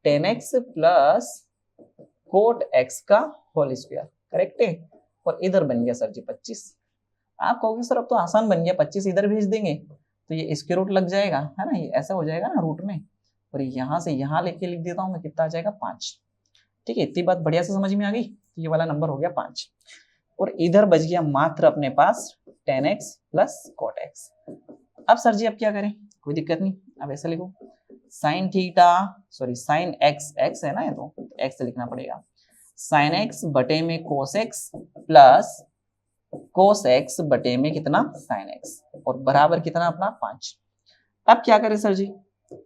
10x प्लस कोट x का होल स्क्वायर, करेक्ट है। और इधर बन गया सर जी 25। आप कहोगे सर अब तो आसान बन गया, 25 इधर भेज देंगे तो ये स्क्वायर रूट लग जाएगा, है ना, ये ऐसा हो जाएगा ना रूट में, और यहाँ से यहाँ लेके लिख देता हूँ मैं, कितना आ जाएगा 5। ठीक है, इतनी बात बढ़िया से समझ में आ गई। ये वाला नंबर हो गया 5, और इधर बच गया मात्र अपने पास tan x plus cot x। अब सर जी अब क्या करें, कोई दिक्कत नहीं, अब ऐसा लिखो sin theta, sorry sin x, x है ना ये तो x लिखना पड़ेगा, sin x बटे में cos x plus cos x बटे में कितना sin x, और बराबर कितना अपना 5। अब क्या करें सर जी,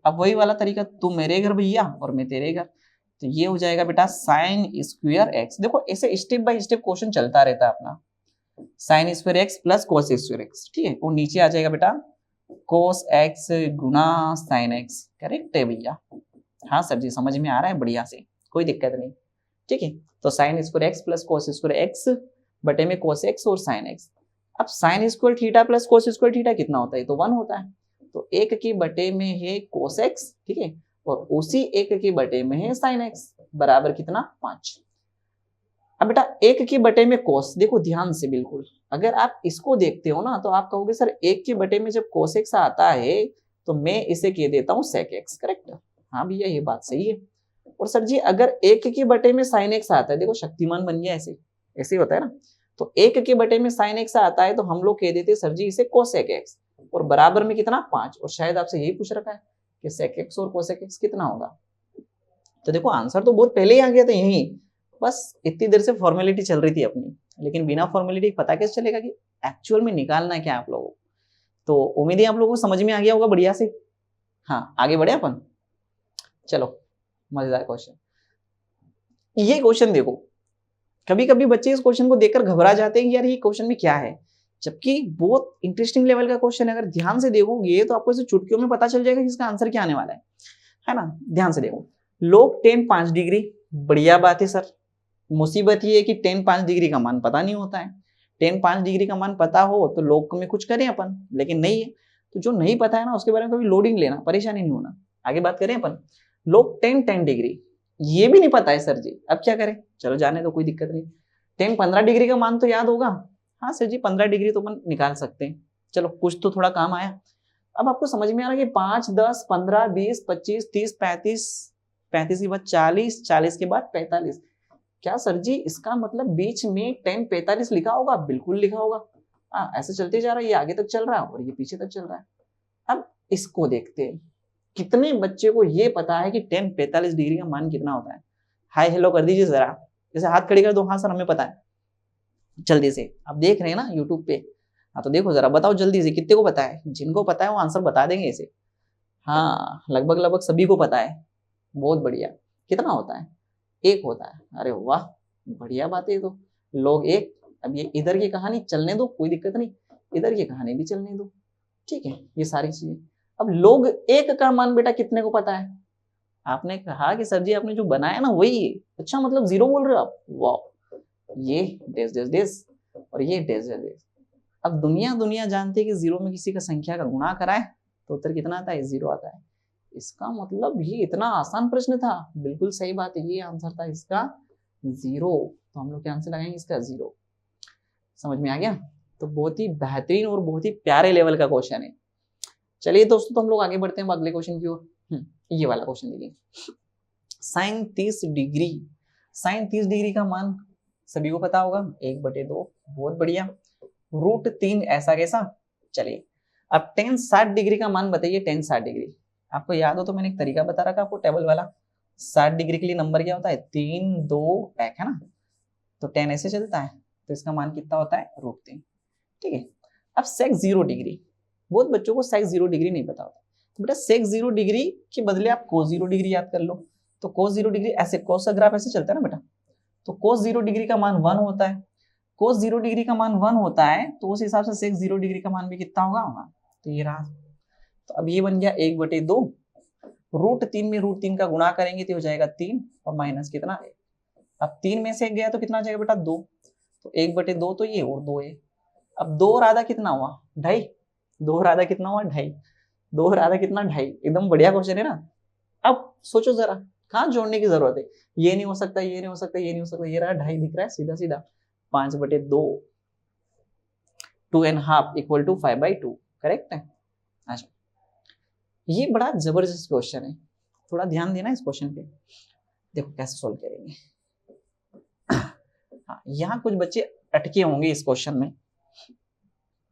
अब वही वाला तरीका, तू मेरे घर भैया और मैं तेरे घर, तो ये हो जाएगा बेटा साइन स्क्वायर एक्स। देखो ऐसे स्टेप बाय स्टेप क्वेश्चन चलता रहता है अपना, sine square x plus cos square x, ठीक है, और नीचे आ जाएगा बेटा कोस एक्स गुना साइन एक्स। करेक्ट है भैया, हाँ सर जी समझ में आ रहा है बढ़िया से, कोई दिक्कत नहीं। ठीक है, तो sine square x plus cos square x बटे में कोस एक्स और साइन एक्स। अब sine square theta plus cos square theta कितना होता है, तो 1 होता है, तो 1 के बटे में है कोस एक्स, ठीक है, और उसी 1 के बटे में है साइन एक्स, बराबर कितना 5। अब बेटा 1 के बटे में कोस, देखो ध्यान से बिल्कुल, अगर आप इसको देखते हो ना तो आप कहोगे सर 1 के बटे में जब कोस एक्स आता है तो मैं इसे कह देता हूं सेक एक्स। करेक्ट, हाँ भैया ये बात सही है। और सर जी अगर 1 के बटे में साइन एक्स आता है, देखो शक्तिमान बन गया, ऐसे ऐसे होता है ना, तो 1 के बटे में साइन एक्स आता है तो हम लोग कह देते सर जी इसे कोसेक एक्स, और बराबर में कितना 5। और शायद आपसे यही पूछ रखा है कि सेक एक्स और कोसेक एक्स कितना होगा, तो देखो आंसर तो बहुत पहले ही आ गया था यही, बस इतनी देर से फॉर्मेलिटी चल रही थी अपनी, लेकिन बिना फॉर्मेलिटी पता कैसे चलेगा कि एक्चुअल में निकालना है क्या आप लोगों को। तो उम्मीद है आप लोगों को समझ में आ गया होगा बढ़िया से। हाँ आगे बढ़े अपन, चलो मजेदार क्वेश्चन, ये क्वेश्चन देखो, कभी कभी बच्चे इस क्वेश्चन को देखकर घबरा जाते हैं कि यार ये क्वेश्चन में क्या है, जबकि बहुत इंटरेस्टिंग लेवल का क्वेश्चन है। अगर ध्यान से देखोगे तो आपको इसे चुटकियों में पता चल जाएगा कि इसका आंसर क्या आने वाला है ना। ध्यान से देखो, लोग tan 5 डिग्री, बढ़िया बात है सर, मुसीबत ये है कि tan 5 डिग्री का मान पता नहीं होता है। tan 5 डिग्री का मान पता हो तो लोग में कुछ करें अपन, लेकिन नहीं है, तो जो नहीं पता है ना उसके बारे में कभी लोडिंग लेना, परेशानी नहीं होना। आगे बात करें अपन, लोग tan डिग्री, ये भी नहीं पता है सर जी, अब क्या करें, चलो जाने दो कोई दिक्कत नहीं। tan 15 डिग्री का मान तो याद होगा, हाँ सर जी 15 डिग्री तो अपन निकाल सकते हैं, चलो कुछ तो थोड़ा काम आया। अब आपको समझ में आ रहा है कि 5, 10, 15, 20, 25, 30, 35, 35 के बाद 40, 40 के बाद 45, क्या सर जी इसका मतलब बीच में tan 45 लिखा होगा, बिल्कुल लिखा होगा। हाँ ऐसे चलते जा रहा है, ये आगे तक चल रहा है और ये पीछे तक चल रहा है। अब इसको देखते हैं, कितने बच्चे को ये पता है कि tan 45 डिग्री का मान कितना होता है। हाय हेलो कर दीजिए जरा, जैसे हाथ खड़ी कर दो, हाँ सर हमें पता है, जल्दी से। आप देख रहे हैं ना यूट्यूब पे, हाँ तो देखो जरा बताओ जल्दी से, कितने को पता है, जिनको पता है वो आंसर बता देंगे इसे। हाँ लगभग लगभग सभी को पता है, बहुत बढ़िया। कितना होता है, 1 होता है, अरे वाह बढ़िया बात है। तो लोग 1, अब ये इधर की कहानी चलने दो, कोई दिक्कत नहीं, इधर की कहानी भी चलने दो, ठीक है, ये सारी चीजें। अब लोग 1 का मान बेटा कितने को पता है, आपने कहा कि सर जी आपने जो बनाया ना वही है, अच्छा मतलब 0 बोल रहे हो आप, वाह, ये डेस डेस डेस और ये डेस डेस डेस। अब दुनिया दुनिया जानती है कि 0 में किसी का संख्या का गुणा कराए तो उत्तर कितना आता है, 0 आता है। इसका मतलब ये इतना आसान प्रश्न था, बिल्कुल सही बात है, ये आंसर था इसका 0, तो हम लोग क्या आंसर लगाएंगे इसका 0। समझ में आ गया, तो बहुत ही बेहतरीन और बहुत ही प्यारे लेवल का क्वेश्चन है। चलिए दोस्तों तो हम लोग आगे बढ़ते हैं अगले क्वेश्चन की ओर। ये वाला क्वेश्चन देखिए, साइन 30 डिग्री, साइन 30 डिग्री का मान सभी को पता होगा 1/2, बहुत बढ़िया। √3 ऐसा कैसा, चलिए अब tan 60 डिग्री का मान बताइए। tan 60 डिग्री आपको याद हो तो मैंने एक तरीका बता रखा आपको टेबल वाला, 60 डिग्री के लिए नंबर क्या होता है, 3, 2, 1 है ना, तो tan ऐसे चलता है, तो इसका मान कितना होता है √3, ठीक है। अब sec 0 डिग्री, बहुत बच्चों को sec 0 डिग्री नहीं पता होता, तो बेटा sec 0 डिग्री के बदले आप cos 0 डिग्री याद कर लो। तो cos 0 डिग्री ऐसे, cos का ग्राफ ऐसे चलता है ना बेटा, तो cos 0 डिग्री का मान 1 होता है, cos 0 डिग्री का मान 1 होता है, तो उस हिसाब से sec 0 डिग्री का मान भी कितना होगा, तो ये रहा। तो अब ये बन गया 1/2, √3 में √3 का गुणा करेंगे तो हो जाएगा 3 और माइनस कितना 1। अब 3 में से 1 गया तो कितना जाएगा बेटा 2, तो 1/2 तो ये और 2 है। अब 2 और आधा कितना हुआ 2.5, 2 और आधा कितना हुआ 2.5, 2 और आधा कितना 2.5, एकदम बढ़िया क्वेश्चन है ना। अब सोचो जरा, कहाँ जोड़ने की जरूरत है, ये नहीं हो सकता, ये नहीं हो सकता, ये नहीं हो सकता, ये रहा 2.5 दिख रहा है सीधा सीधा, 5/2 2.5 इक्वल टू 5/2, करेक्ट है। अच्छा, ये बड़ा जबरदस्त क्वेश्चन है, थोड़ा ध्यान देना इस क्वेश्चन पे। देखो कैसे सोल्व करेंगे। हाँ, यहाँ कुछ बच्चे अटके होंगे इस क्वेश्चन में।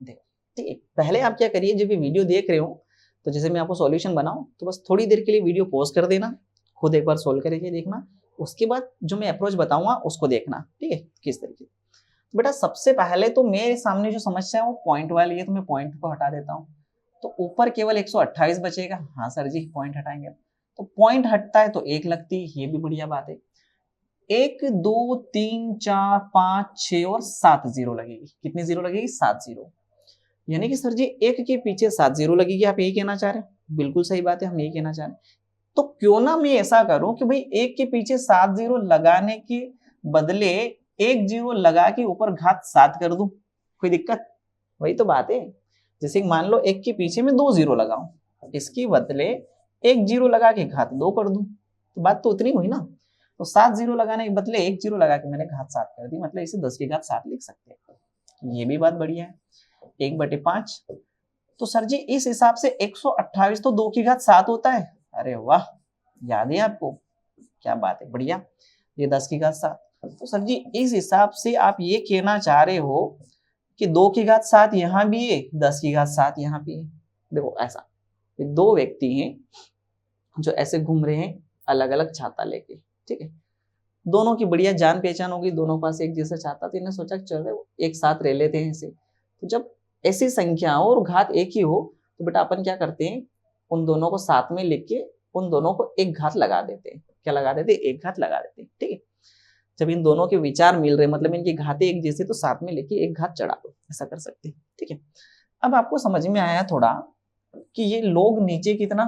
देखो ठीक है, पहले आप क्या करिए, जब ये वीडियो देख रहे हो तो जैसे मैं आपको सॉल्यूशन बनाऊं तो बस थोड़ी देर के लिए वीडियो पॉज कर देना, खुद एक बार सोल्व करके देखना, उसके बाद जो मैं अप्रोच बताऊंगा उसको देखना, ठीक है किस तरीके। तो बेटा सबसे पहले तो मेरे सामने जो समस्या है वो पॉइंट वाली है, तो मैं पॉइंट को हटा देता हूँ, तो ऊपर केवल 128 बचेगा। हाँ सर जी पॉइंट हटाएंगे, तो पॉइंट हटता है तो 1 लगती है, ये भी बढ़िया बात है। 1 2 3 4 5 6 और 7 जीरो लगेगी। कितनी जीरो लगेगी? 7 जीरो। यानी कि सर जी 1 के पीछे 7 जीरो लगेगी, आप यही कहना चाह रहे हैं? बिल्कुल सही बात है, हम यही कहना चाह रहे हैं। तो क्यों ना मैं ऐसा करूं कि भाई 1 के पीछे 7 जीरो लगाने के बदले 1 जीरो लगा के ऊपर घात 7 कर दूं, कोई दिक्कत? वही तो बात है। जैसे मान लो 1 के पीछे में 2 जीरो लगाऊं, इसके बदले 1 जीरो लगा के घात 2 कर दूं, तो बात तो उतनी हुई ना। तो 7 जीरो लगाने के बदले 1 जीरो लगा के मैंने घात 7 कर दी, मतलब इसे 10 की घात 7 लिख सकते हैं। ये भी बात बढ़िया है। 1/5, तो सर जी इस हिसाब से 128 तो 2 की घात 7 होता है। अरे वाह, याद है आपको? क्या बात है, बढ़िया। ये 10 की घात 7, तो सर जी इस हिसाब से आप ये कहना चाह रहे हो कि 2 की घात 7 यहाँ भी है, 10 की घात 7 यहाँ भी है। देखो ऐसा, दो व्यक्ति हैं जो ऐसे घूम रहे हैं अलग अलग छाता लेके, ठीक है, दोनों की बढ़िया जान पहचान होगी, दोनों पास एक जैसा छाता, तो इन्हें सोचा चलो एक साथ रह लेते हैं ऐसे। तो जब ऐसी संख्या हो और घात एक ही हो तो बेटा अपन क्या करते हैं, उन दोनों को साथ में लेके उन दोनों को एक घात लगा देते हैं। क्या लगा देते हैं? एक घात लगा देते हैं, ठीक है। जब इन दोनों के विचार मिल रहे मतलब इनकी घातें एक जैसे, तो साथ में लेके एक घात चढ़ा दो, ऐसा कर सकते हैं, ठीक है। अब आपको समझ में आया थोड़ा कि ये लोग नीचे कितना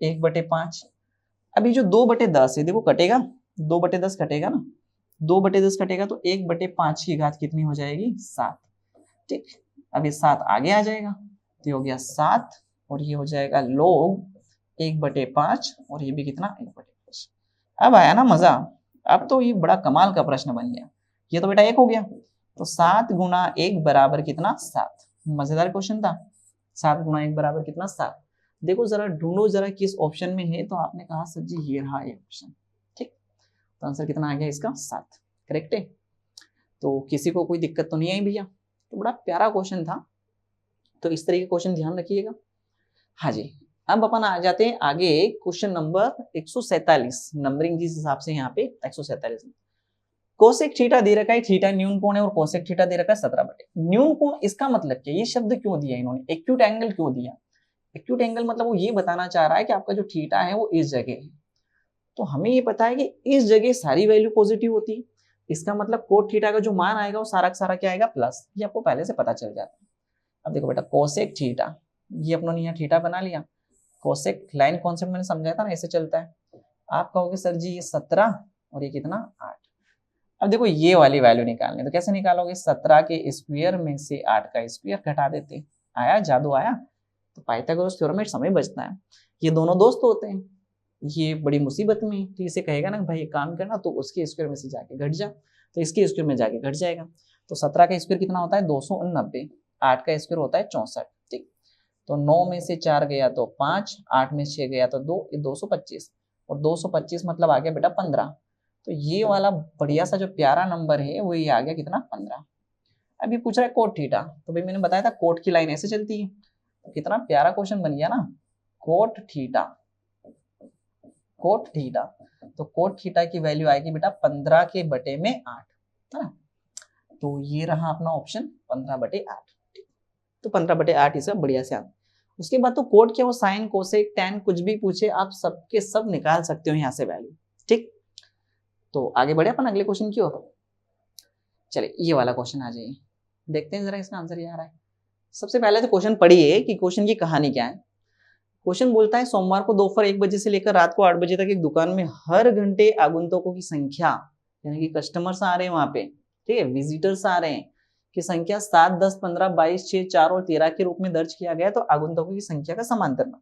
1/5, अभी जो 2/10 है देखो कटेगा, 2/10 कटेगा ना, 2/10 कटेगा तो 1/5 की घात कितनी हो जाएगी? 7, ठीक। अब ये 7 आगे आ जाएगा तो ये हो गया 7, और ये हो जाएगा लोग 1/5, और ये भी कितना 1/5। अब आया ना मजा, अब तो ये बड़ा कमाल का प्रश्न बन गया। ये तो बेटा 1 हो गया, तो 7 गुना 1 बराबर कितना? 7। मजेदार क्वेश्चन था। 7 गुना 1 बराबर कितना? 7। देखो जरा ढूंढो जरा किस ऑप्शन में है, तो आपने कहा सर जी ये रहा ये ऑप्शन, ठीक। तो आंसर कितना आ गया इसका? 7, करेक्ट है। तो किसी को कोई दिक्कत तो नहीं आई भैया? तो बड़ा प्यारा क्वेश्चन था, तो इस तरह के क्वेश्चन ध्यान रखिएगा। हाँ जी, अब अपन आ जाते हैं आगे क्वेश्चन नंबर 147, नंबरिंग जिस हिसाब से यहाँ पे 147 में कोसेक थीटा दे रखा है, थीटा न्यून कोण है और कोसेक थीटा दे रखा है 17/। न्यून कोण इसका मतलब क्या? ये शब्द क्यों दिया इन्होंने? एक्यूट एंगल क्यों दिया? एक्यूट एंगल मतलब वो ये बताना चाह रहा है कि आपका जो थीटा है वो इस जगह है, तो हमें ये पता है कि इस जगह सारी वैल्यू पॉजिटिव होती है, इसका मतलब कोट थीटा का जो मान आएगा वो सारा का सारा क्या आएगा? प्लस। ये आपको पहले से पता चल जाता है। अब देखो बेटा कोसेक थीटा, ये अपनों ने यहाँ थीटा बना लिया, कोसेक लाइन कॉन्सेप्ट मैंने समझाया था ना, ऐसे चलता है। आप कहोगे सर जी ये 17 और ये कितना? 8। अब देखो ये वाली वैल्यू निकालनी, तो कैसे निकालोगे? 17 के स्क्वायर में से 8 का स्क्वायर घटा देते। आया जादू आया? तो पाइथागोरस थ्योरम में समय बचता है। ये दोनों दोस्त होते हैं, ये बड़ी मुसीबत में, तो इसे कहेगा ना भाई एक काम करना, तो उसके स्क्वायर में से जाके घट जा, तो इसके स्क्वायर में जाके घट जाएगा। तो 17 का स्क्वायर कितना होता है? 289, 8 का स्क्वायर होता है 64, ठीक। तो 9 में से 4 गया तो 5, 8 में 6 गया तो 2, 225, और 225 मतलब आ गया बेटा 15। तो ये वाला बढ़िया सा जो प्यारा नंबर है वो ये आ गया कितना? 15। अभी पूछ रहा है कोट थीटा, तो भाई मैंने बताया था कोट की लाइन ऐसे चलती है, तो कितना प्यारा क्वेश्चन बन गया ना, कोट थीटा, कोट थीटा। तो कोट थीटा की वैल्यू आएगी बेटा 15 के बटे में 8, है ना। तो ये रहा अपना ऑप्शन 15/8, तो 15/8 इसका बढ़िया से आंसर। उसके बाद तो कोट क्या हो, साइन कोसेक टैन कुछ भी पूछे आप सबके सब निकाल सकते हो यहाँ से वैल्यू, ठीक। तो आगे बढ़े अपन अगले क्वेश्चन की ओर। चलिए ये वाला क्वेश्चन आ जाइए, देखते हैं जरा इसका आंसर ये आ रहा है। सबसे पहले तो क्वेश्चन पढ़िए कि क्वेश्चन की कहानी क्या है। क्वेश्चन बोलता है सोमवार को दोपहर 1 बजे से लेकर रात को 8 बजे तक एक दुकान में हर घंटे आगंतुकों की संख्या, यानी कि कस्टमर्स आ रहे हैं वहां पे, ठीक है, विजिटर्स आ रहे हैं, की संख्या 7, 10, 15, 22, 6, 4 और 13 के रूप में दर्ज किया गया है, तो आगंतुकों की संख्या का समांतर मान।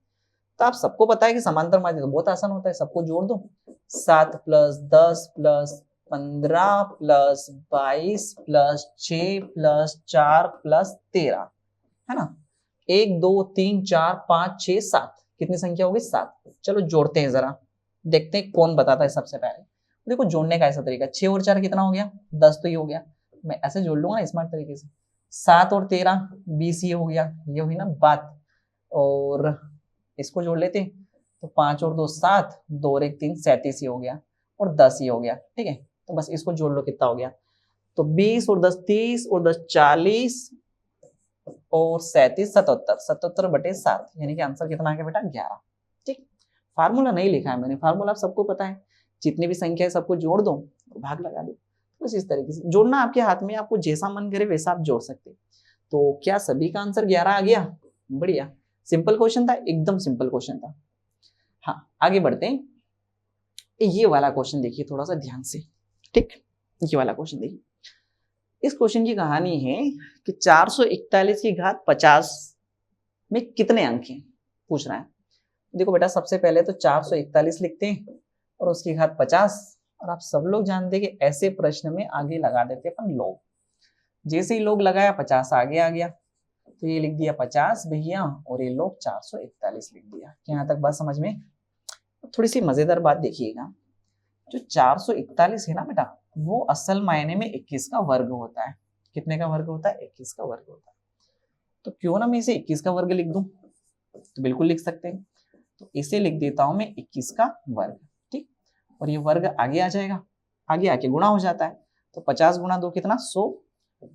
तो आप सबको पता है कि समांतर मान तो बहुत आसान होता है, सबको जोड़ दो, 7 + 10 + 15 प्लस 22 प्लस 6 प्लस 4 प्लस 13, है ना। 1 2 3 4 5 6 7, कितनी संख्या होगी? 7। चलो जोड़ते हैं जरा, देखते हैं कौन बताता है सबसे पहले। देखो जोड़ने का ऐसा तरीका, 6 और 4 कितना हो गया? 10 तो ये हो गया, मैं ऐसे जोड़ लूंगा स्मार्ट तरीके से। 7 और 13 20, ये हो गया, ये हुई ना बात। और इसको जोड़ लेते हैं, तो 5 और 2 7, 2 और 1 3, 37 ये हो गया, और 10 ये हो गया, ठीक है। तो बस इसको जोड़ लो, कितना हो गया? तो 20 और 10 30 और 10 40 और 37 77, 77 बटे 7, यानी कि आंसर कितना आ गया बेटा? 11। ठीक, फार्मूला नहीं लिखा है मैंने, फार्मूला आप सबको पता है, जितनी भी संख्या है सबको जोड़ दो, भाग लगा दो, बस इस तरीके से जोड़ना आपके हाथ में, आपको जैसा मन करे वैसा आप जोड़ सकते। तो क्या सभी का आंसर 11 आ गया? बढ़िया, सिंपल क्वेश्चन था, एकदम सिंपल क्वेश्चन था। हाँ, आगे बढ़ते हैं। ये वाला क्वेश्चन देखिए थोड़ा सा ध्यान से, ठीक, ये वाला क्वेश्चन देखिए। इस क्वेश्चन की कहानी है कि 441 की घात 50 में कितने अंक हैं, पूछ रहा है। देखो बेटा, सबसे पहले तो 441 लिखते हैं और उसकी घात 50, और आप सब लोग जानते हैं कि ऐसे प्रश्न में आगे लगा देते अपन लोग। जैसे ही लोग लगाया 50 आगे आ गया, तो ये लिख दिया 50 भैया, और ये लोग 441 लिख दिया। यहाँ तक बात समझ में? थोड़ी सी मजेदार बात देखिएगा, जो 441 है ना बेटा, वो असल मायने में 21 का वर्ग होता है। कितने का वर्ग होता है? 21 का वर्ग होता है। तो क्यों ना मैं इसे 21 का वर्ग लिख दूं, तो बिल्कुल लिख सकते हैं। तो इसे लिख देता हूं मैं 21 का वर्ग, ठीक। और ये वर्ग आगे आ जाएगा, आगे आके गुणा हो जाता है, तो 50 गुणा 2 कितना? 100,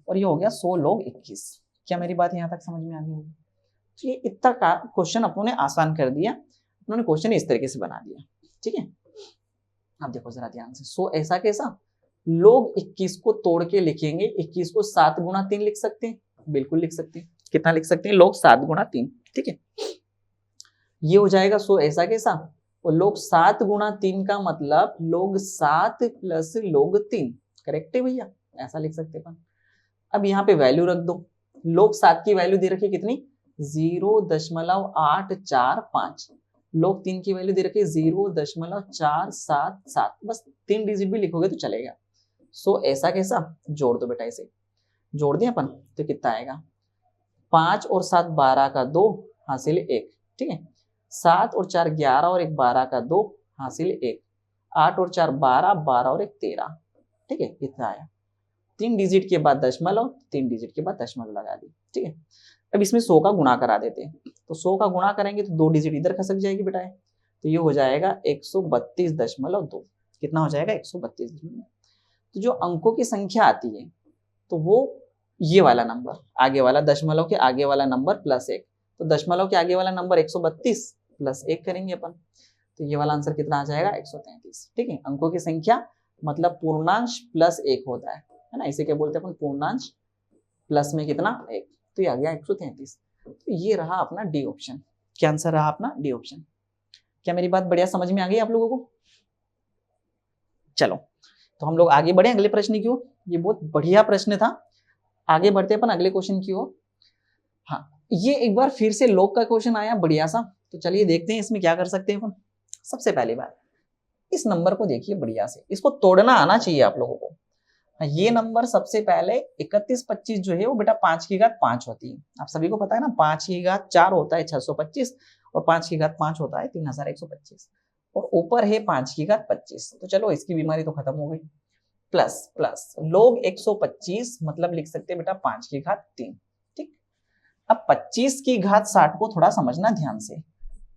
और ये हो गया 100 लोग 21। क्या मेरी बात यहाँ तक समझ में आ गई होगी? तो ये इतना का क्वेश्चन अपनों ने आसान कर दिया, उन्होंने क्वेश्चन इस तरीके से बना दिया, ठीक है। अब देखो जरा ध्यान से, 100 ऐसा कैसा? लोग 21 को तोड़ के लिखेंगे, 21 को 7 गुणा 3 लिख सकते हैं, बिल्कुल लिख सकते हैं। कितना लिख सकते हैं? लोग 7 गुणा 3, ठीक है। ये हो जाएगा 100 ऐसा कैसा? और लोग 7 गुणा 3 का मतलब लोग 7 प्लस लोग 3, करेक्ट है भैया, ऐसा लिख सकते हैं। अब यहाँ पे वैल्यू रख दो, लोग 7 की वैल्यू दे रखी कितनी? 0.845, लोग 3 की वैल्यू दे रखी 0.477, बस 3 डिजिट भी लिखोगे तो चलेगा। सो ऐसा कैसा? जोड़ दो बेटा, इसे जोड़ दिया अपन, तो कितना आएगा? 5 और 7 12 का 2 हासिल 1, ठीक है। 7 और 4 11 और 1 12 का 2 हासिल 1, 8 और 4 12, 12 और 1 13, ठीक है। इतना आया। 3 डिजिट के बाद दशमलव, 3 डिजिट के बाद दशमलव लगा दी, ठीक है। अब इसमें 100 का गुणा करा देते हैं, तो 100 का गुणा करेंगे तो 2 डिजिट इधर खसक जाएगी बेटा, तो ये हो जाएगा 132.2। कितना हो जाएगा? 132। तो जो अंकों की संख्या आती है, तो वो ये वाला नंबर, आगे वाला दशमलव के आगे वाला नंबर प्लस 1, तो दशमलव के आगे वाला नंबर 132 प्लस 1 करेंगे अपन, तो ये वाला आंसर कितना आ जाएगा? 133, ठीक है। अंकों की संख्या मतलब पूर्णांश प्लस 1 होता है ना, इसे क्या बोलते हैं अपन? पूर्णांश प्लस में कितना? 1, तो ये आ गया 133। तो ये रहा अपना डी ऑप्शन। क्या आंसर रहा अपना? D option. क्या मेरी बात बढ़िया समझ में आ गई आप लोगों को? चलो तो हम लोग आगे बढ़े अगले प्रश्न की ओर। ये बहुत बढ़िया प्रश्न था, आगे बढ़ते अपन अगले क्वेश्चन की ओर। हाँ, ये एक बार फिर से लॉग का क्वेश्चन आया बढ़िया सा, तो चलिए देखते हैं इसमें क्या कर सकते हैं अपन। सबसे पहली बात, इस नंबर को देखिए बढ़िया से, इसको तोड़ना आना चाहिए आप लोगों को। ये नंबर सबसे पहले 31 25 जो है वो बेटा 5 की घात 5 होती है, आप सभी को पता है ना। 5 की घात 4 होता है 625, और 5 की घात 5 होता है 3125, और ऊपर है 5 की घात 25। तो चलो इसकी बीमारी तो खत्म हो गई। प्लस प्लस लोग 125 मतलब लिख सकते हैं बेटा 5 की घात 3, ठीक। अब 25 की घात 60 को थोड़ा समझना ध्यान से।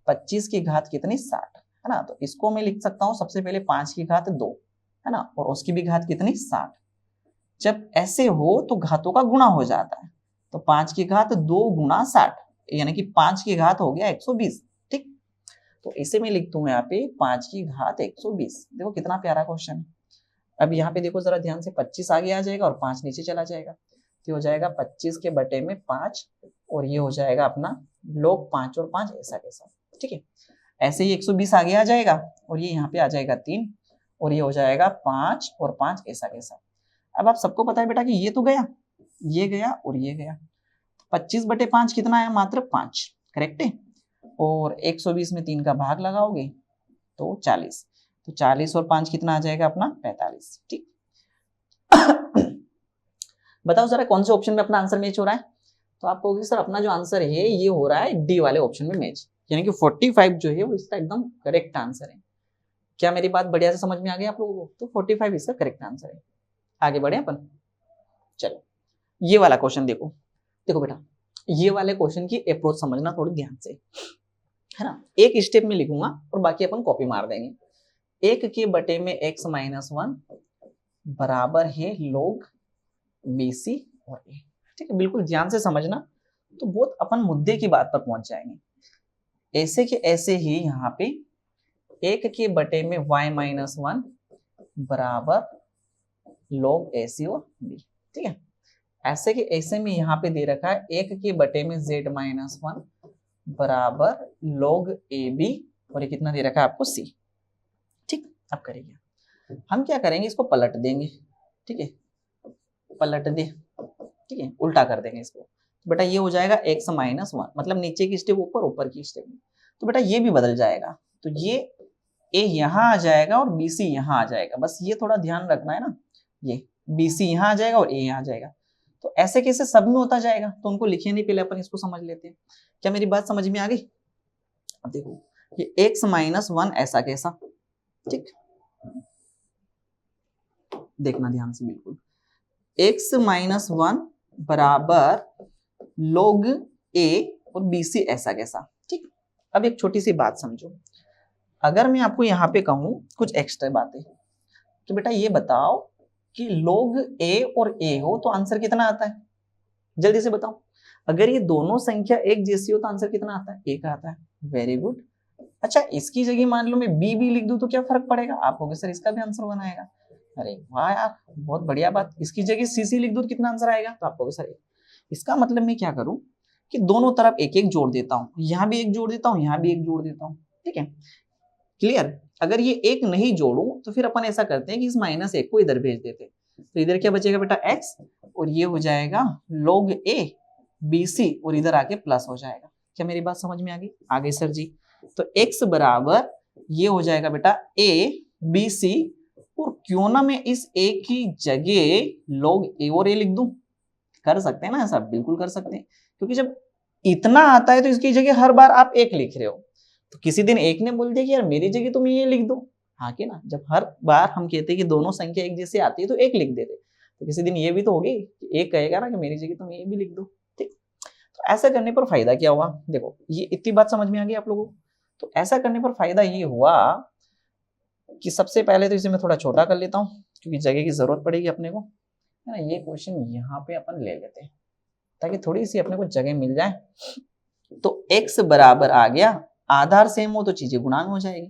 25 की घात कितनी? 60, है ना। तो इसको मैं लिख सकता हूं सबसे पहले 5 की घात 2, है ना, और उसकी भी घात कितनी? 60। जब ऐसे हो तो घातों का गुणा हो जाता है, तो 5 की घात 2 गुणा 60, यानी कि 5 की घात हो गया 120, ठीक। तो इसे मैं लिखता हूं यहाँ पे 5 की घात 120। देखो कितना प्यारा क्वेश्चन है। अब यहाँ पे देखो जरा ध्यान से, 25 आगे आ जाएगा और 5 नीचे चला जाएगा, तो हो जाएगा 25 के बटे में 5, और ये हो जाएगा अपना log 5 और 5 ऐसा कैसा, ठीक है। ऐसे ही 120 आगे आ जाएगा, और ये यहाँ पे आ जाएगा 3, और ये हो जाएगा 5 और 5 ऐसा कैसा। अब आप सबको पता है बेटा कि ये तो गया, ये गया और ये गया, 25 बटे 5 कितना है? मात्र 5, करेक्ट है। और 120 में 3 का भाग लगाओगे तो 40, तो 40 और 5 कितना आ जाएगा अपना 45। ठीक बताओ जरा कौन से ऑप्शन में अपना आंसर मैच हो रहा है। तो आप कहोगे सर अपना जो आंसर है ये हो रहा है डी वाले ऑप्शन में मैच, यानी कि 45 जो है वो इसका एकदम करेक्ट आंसर है। क्या मेरी बात बढ़िया से समझ में आ गई आप लोगों को? तो 45 इसका करेक्ट आंसर है। आगे बढ़े अपन। चलो ये वाला क्वेश्चन देखो। देखो बेटा ये वाले क्वेश्चन की अप्रोच समझना थोड़ी ध्यान से, है ना। एक स्टेप में लिखूंगा और बाकी अपन कॉपी मार देंगे। 1 के बटे में x माइनस 1 बराबर है log BC और A। ठीक है, बिल्कुल ध्यान से समझना, तो बहुत अपन मुद्दे की बात पर पहुंच जाएंगे। ऐसे के ऐसे ही यहाँ पे 1 के बटे में y माइनस 1 बराबर log AC और B। ठीक है, ऐसे के ऐसे में यहाँ पे दे रखा है 1 के बटे में z माइनस 1 बराबर log AB और ये कितना दे रखा है आपको C। ठीक, अब करेंगे हम क्या करेंगे, इसको पलट देंगे। ठीक है, पलट दे, ठीक है, उल्टा कर देंगे इसको। तो बेटा ये हो जाएगा x माइनस 1, मतलब नीचे की स्टेप ऊपर, ऊपर की स्टेप में। तो बेटा ये भी बदल जाएगा, तो ये a यहाँ आ जाएगा और BC यहाँ आ जाएगा। बस ये थोड़ा ध्यान रखना है ना, ये BC यहाँ आ जाएगा और a यहाँ आ जाएगा। तो ऐसे कैसे सब में होता जाएगा, तो उनको लिखे नहीं, पहले अपन इसको समझ लेते हैं। क्या मेरी बात समझ में आ गई? अब देखो ये x माइनस 1 ऐसा कैसा, ठीक, देखना ध्यान से बिल्कुल। x माइनस 1 बराबर log a और BC ऐसा कैसा। ठीक, अब एक छोटी सी बात समझो, अगर मैं आपको यहाँ पे कहूँ कुछ एक्स्ट्रा बातें, तो बेटा ये बताओ कि log a और a हो तो आंसर कितना आता है, जल्दी से बताओ। अगर ये दोनों संख्या एक जैसी हो तो आंसर कितना आता है, 1 आता है। Very good. अच्छा इसकी जगह मान लो मैं b लिख दूं तो क्या फर्क पड़ेगा? आप कहोगे सर इसका भी आंसर बनाएगा। अरे वाह यार, बहुत बढ़िया बात। इसकी जगह c लिख दूं तो कितना आंसर आएगा? तो आप कहोगे सर इसका मतलब मैं क्या करूं कि दोनों तरफ एक एक जोड़ देता हूं, यहाँ भी एक जोड़ देता हूँ, यहाँ भी एक जोड़ देता हूँ। ठीक है, क्लियर। अगर ये एक नहीं जोड़ू तो फिर अपन ऐसा करते हैं कि इस -1 को इधर भेज देते, तो इधर क्या बचेगा बेटा x, और ये हो जाएगा log a BC और इधर आके प्लस हो जाएगा। क्या मेरी बात समझ में आ गई? आ गई सर जी। तो x बराबर ये हो जाएगा बेटा a BC, और क्यों ना मैं इस a की जगह log a और a लिख दूं। कर सकते हैं ना ऐसा, बिल्कुल कर सकते हैं, क्योंकि जब इतना आता है तो इसकी जगह हर बार आप 1 लिख रहे हो, तो किसी दिन एक ने बोल दिया कि यार मेरी जगह तुम ये लिख दो। हाँ कि ना, जब हर बार हम कहते हैं कि दोनों संख्या एक जैसी आती है तो 1 लिख देते, तो किसी दिन ये भी तो होगी कि एक कहेगा ना कि मेरी जगह तुम ये भी लिख दो। ठीक, तो ऐसा करने पर फायदा क्या हुआ? देखो ये इतनी बात समझ में आ गई आप लोगों को। तो ऐसा करने पर फायदा ये हुआ कि सबसे पहले तो इसे मैं थोड़ा छोटा कर लेता हूँ, क्योंकि जगह की जरूरत पड़ेगी अपने को, है ना। ये क्वेश्चन यहाँ पे अपन ले लेते हैं ताकि थोड़ी सी अपने को जगह मिल जाए। तो x बराबर आ गया, आधार सेम हो तो चीजें गुणा में हो जाएगी,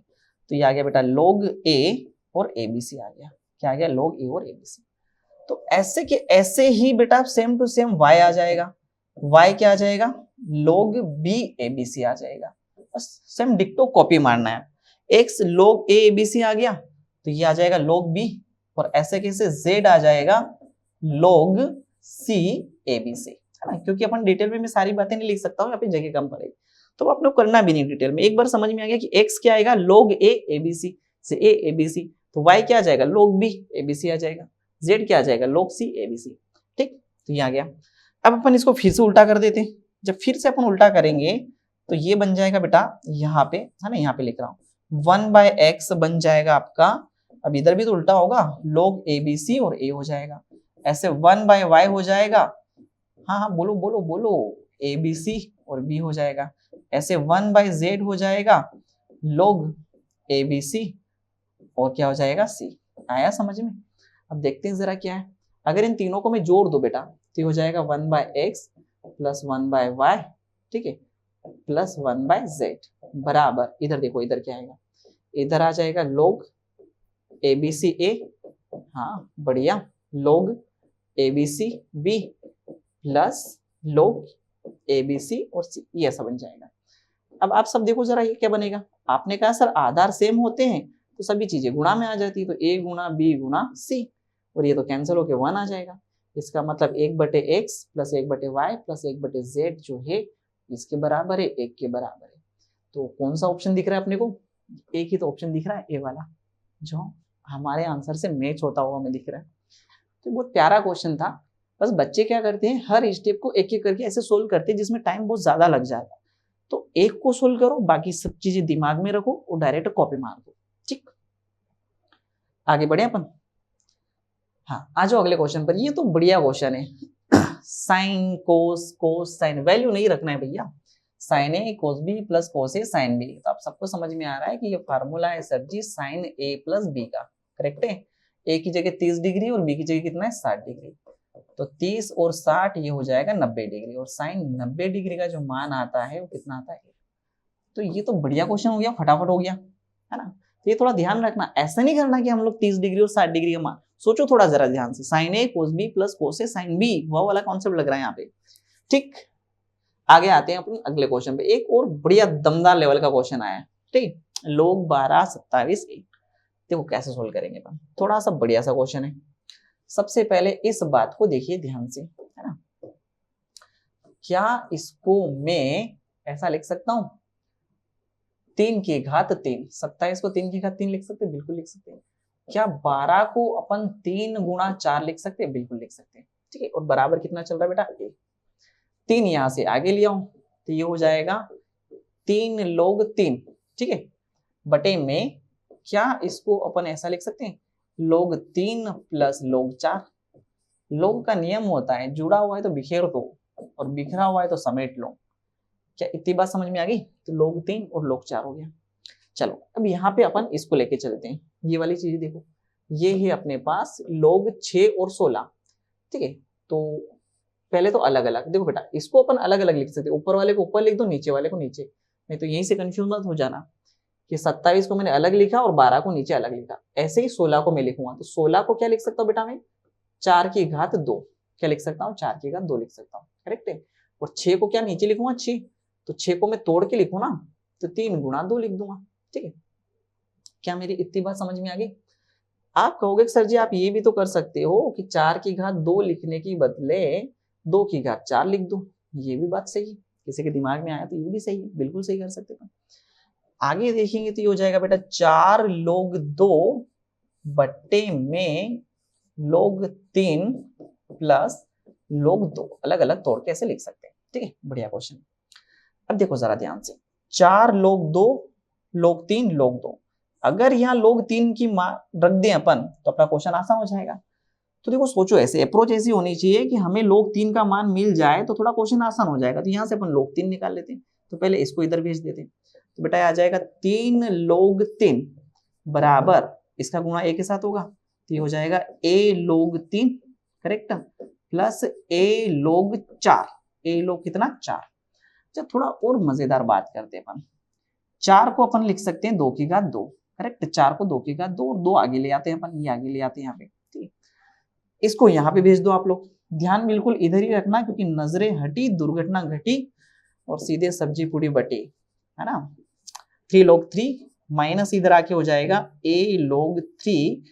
तो ये आ गया बेटा log a और abc आ गया। क्या आ गया? log a और abc। तो ऐसे के ऐसे ही बेटा सेम टू सेम y आ जाएगा। y क्या आ जाएगा? log b abc आ जाएगा। बस सेम डिक्टो कॉपी मारना है। x log a abc आ गया तो ये आ जाएगा log b, और ऐसे कैसे z आ जाएगा log c abc, है ना। क्योंकि अपन डिटेल में मैं सारी बातें नहीं लिख सकता हूँ, यहाँ पे जगह कम पड़ेगी, तो आपने को करना भी नहीं डिटेल में। एक बार समझ में आ गया कि x क्या आएगा? log a abc से a abc, तो y क्या आ जाएगा? log b abc आ जाएगा। z क्या आ जाएगा? log c abc। ठीक, तो ये आ गया। अब अपन इसको फिर से उल्टा कर देते हैं। जब फिर से अपन उल्टा करेंगे तो ये बन जाएगा बेटा, यहाँ पे है ना, यहाँ पे लिख रहा हूँ 1/x बन जाएगा आपका। अब इधर भी तो उल्टा होगा, log abc और a हो जाएगा। ऐसे 1/y हो जाएगा, हाँ हाँ बोलो बोलो बोलो, abc और b हो जाएगा। ऐसे 1/z हो जाएगा log abc और क्या हो जाएगा? c। आया समझ में? अब देखते हैं जरा क्या है। अगर इन तीनों को मैं जोड़ दो बेटा तो हो जाएगा 1/x प्लस 1/y, ठीक है, प्लस 1/z बराबर, इधर देखो इधर क्या आएगा, इधर आ जाएगा log abc a, हाँ बढ़िया, log abc b plus log abc और c, ये ऐसा बन जाएगा। अब आप सब देखो जरा ये क्या बनेगा। आपने कहा सर आधार सेम होते हैं तो सभी चीजें गुणा में आ जाती है, तो a गुणा b गुणा c, और ये तो कैंसिल होके 1 आ जाएगा। इसका मतलब 1/x plus 1/y plus 1/z जो है इसके बराबर है 1 के बराबर है। तो कौन सा ऑप्शन दिख रहा है अपने को? एक ही तो ऑप्शन दिख रहा है, ए वाला। जो हमारे आंसर से मैच होता हुआ हमें दिख रहा है। तो बहुत प्यारा क्वेश्चन था। बस बच्चे क्या करते हैं, हर स्टेप को एक एक करके ऐसे सोल्व करते हैं जिसमें टाइम बहुत ज्यादा लग जाता है। तो एक को सोल्व करो, बाकी सब चीजें दिमाग में रखो और डायरेक्ट कॉपी मार दो। ठीक, आगे बढ़े अपन। हाँ, आ जाओ अगले क्वेश्चन पर। ये तो बढ़िया क्वेश्चन है। साइन कोस, कोस साइन, वैल्यू नहीं रखना है भैया। साइन ए कोस बी प्लस कोस ए साइन बी। तो आप सबको समझ में आ रहा है कि ये फार्मूला है सर जी साइन ए प्लस बी का। करेक्ट है। ए की जगह 30 डिग्री और बी की जगह कितना है 60 डिग्री। तो 30 और 60 ये हो जाएगा 90 डिग्री। और साइन 90 डिग्री का जो मान आता है वो कितना आता है। तो ये तो बढ़िया क्वेश्चन हो गया, फटाफट हो गया, है ना। तो ये थोड़ा ध्यान रखना, ऐसा नहीं करना कि हम लोग 30 डिग्री और 60 डिग्री का मान। सोचो थोड़ा जरा ध्यान से, साइन ए कोस बी प्लस कोस ए साइन बी, वो वाला कॉन्सेप्ट लग रहा है यहाँ पे। ठीक, आगे आते हैं अपन अगले क्वेश्चन पे। एक और बढ़िया दमदार लेवल का क्वेश्चन आया है। ठीक, लोग 12 27 1। देखो कैसे सोल्व करेंगे अपन। थोड़ा सा बढ़िया सा क्वेश्चन है। सबसे पहले इस बात को देखिए ध्यान से, है ना। क्या इसको मैं ऐसा लिख सकता हूं, 3 की घात 3, 27 को 3 की घात 3 लिख सकते हैं, बिल्कुल लिख सकते हैं। क्या 12 को अपन 3 गुणा 4 लिख सकते हैं, बिल्कुल लिख सकते हैं। ठीक है, और बराबर कितना चल रहा है बेटा 1। 3 यहां से आगे लिया हूं तो ये हो जाएगा 3 log 3। ठीक है, बटे में क्या इसको अपन ऐसा लिख सकते हैं, log 3 प्लस log 4। log का नियम होता है जुड़ा हुआ है तो बिखेर दो और बिखरा हुआ है तो समेट लो। क्या इतनी बात समझ में आ गई। तो log 3 और log 4 हो गया। चलो अब यहाँ पे अपन इसको लेके चलते हैं। ये वाली चीज देखो, ये है अपने पास log 6 और 16। ठीक है, तो पहले तो अलग अलग देखो बेटा, इसको अपन अलग अलग लिख सकते हैं। ऊपर वाले को ऊपर लिख दो, नीचे वाले को नीचे। नहीं तो यहीं से कंफ्यूज मत हो जाना कि 27 को मैंने अलग लिखा और 12 को नीचे अलग लिखा। ऐसे ही 16 को मैं लिखूंगा तो 16 को क्या लिख सकता हूँ बेटा मैं, 4 की घात 2। क्या लिख सकता हूँ, 4 की घात 2 लिख सकता हूँ। करेक्ट है। और 6 को क्या नीचे लिखूंगा 6, तो 6 को मैं तोड़ के लिखूं ना तो 3 गुणा 2 लिख दूंगा। ठीक है, क्या मेरी इतनी बात समझ में आ गई। आप कहोगे सर जी आप ये भी तो कर सकते हो कि 4 की घात 2 लिखने की बदले 2 की घात 4 लिख दो। ये भी बात सही है, किसी के दिमाग में आया तो ये भी सही है, बिल्कुल सही कर सकते हो। आगे देखेंगे तो ये हो जाएगा बेटा 4 log 2 बट्टे में log 3 प्लस log 2। अलग अलग तोड़ के ऐसे लिख सकते हैं। ठीक है, बढ़िया क्वेश्चन। अब देखो जरा ध्यान से, 4 log 2 log 3 log 2। अगर यहाँ log 3 की मान रख दें अपन तो अपना क्वेश्चन आसान हो जाएगा। तो देखो सोचो, ऐसे अप्रोच ऐसी होनी चाहिए कि हमें log 3 का मान मिल जाए तो थोड़ा क्वेश्चन आसान हो जाएगा। तो यहाँ से अपन log 3 निकाल लेते हैं। तो पहले इसको इधर भेज देते हैं। तो बेटा आ जाएगा 3 log 3 बराबर, इसका गुणा a के साथ होगा तो ये हो जाएगा a log 3। Correct, plus a log 4। a log कितना 4। जब थोड़ा और मजेदार बात करते हैं अपन, 4 को अपन लिख सकते हैं 2 की घात 2। करेक्ट, 4 को 2 की घात 2 और 2 आगे ले आते हैं अपन, ये आगे ले आते हैं यहाँ पे। ठीक, इसको यहाँ पे भेज दो आप लोग। ध्यान बिल्कुल इधर ही रखना क्योंकि नजरें हटी दुर्घटना घटी और सीधे सब्जी पूरी बटी, है ना। 3 log 3 माइनस इधर आके हो जाएगा a log 3,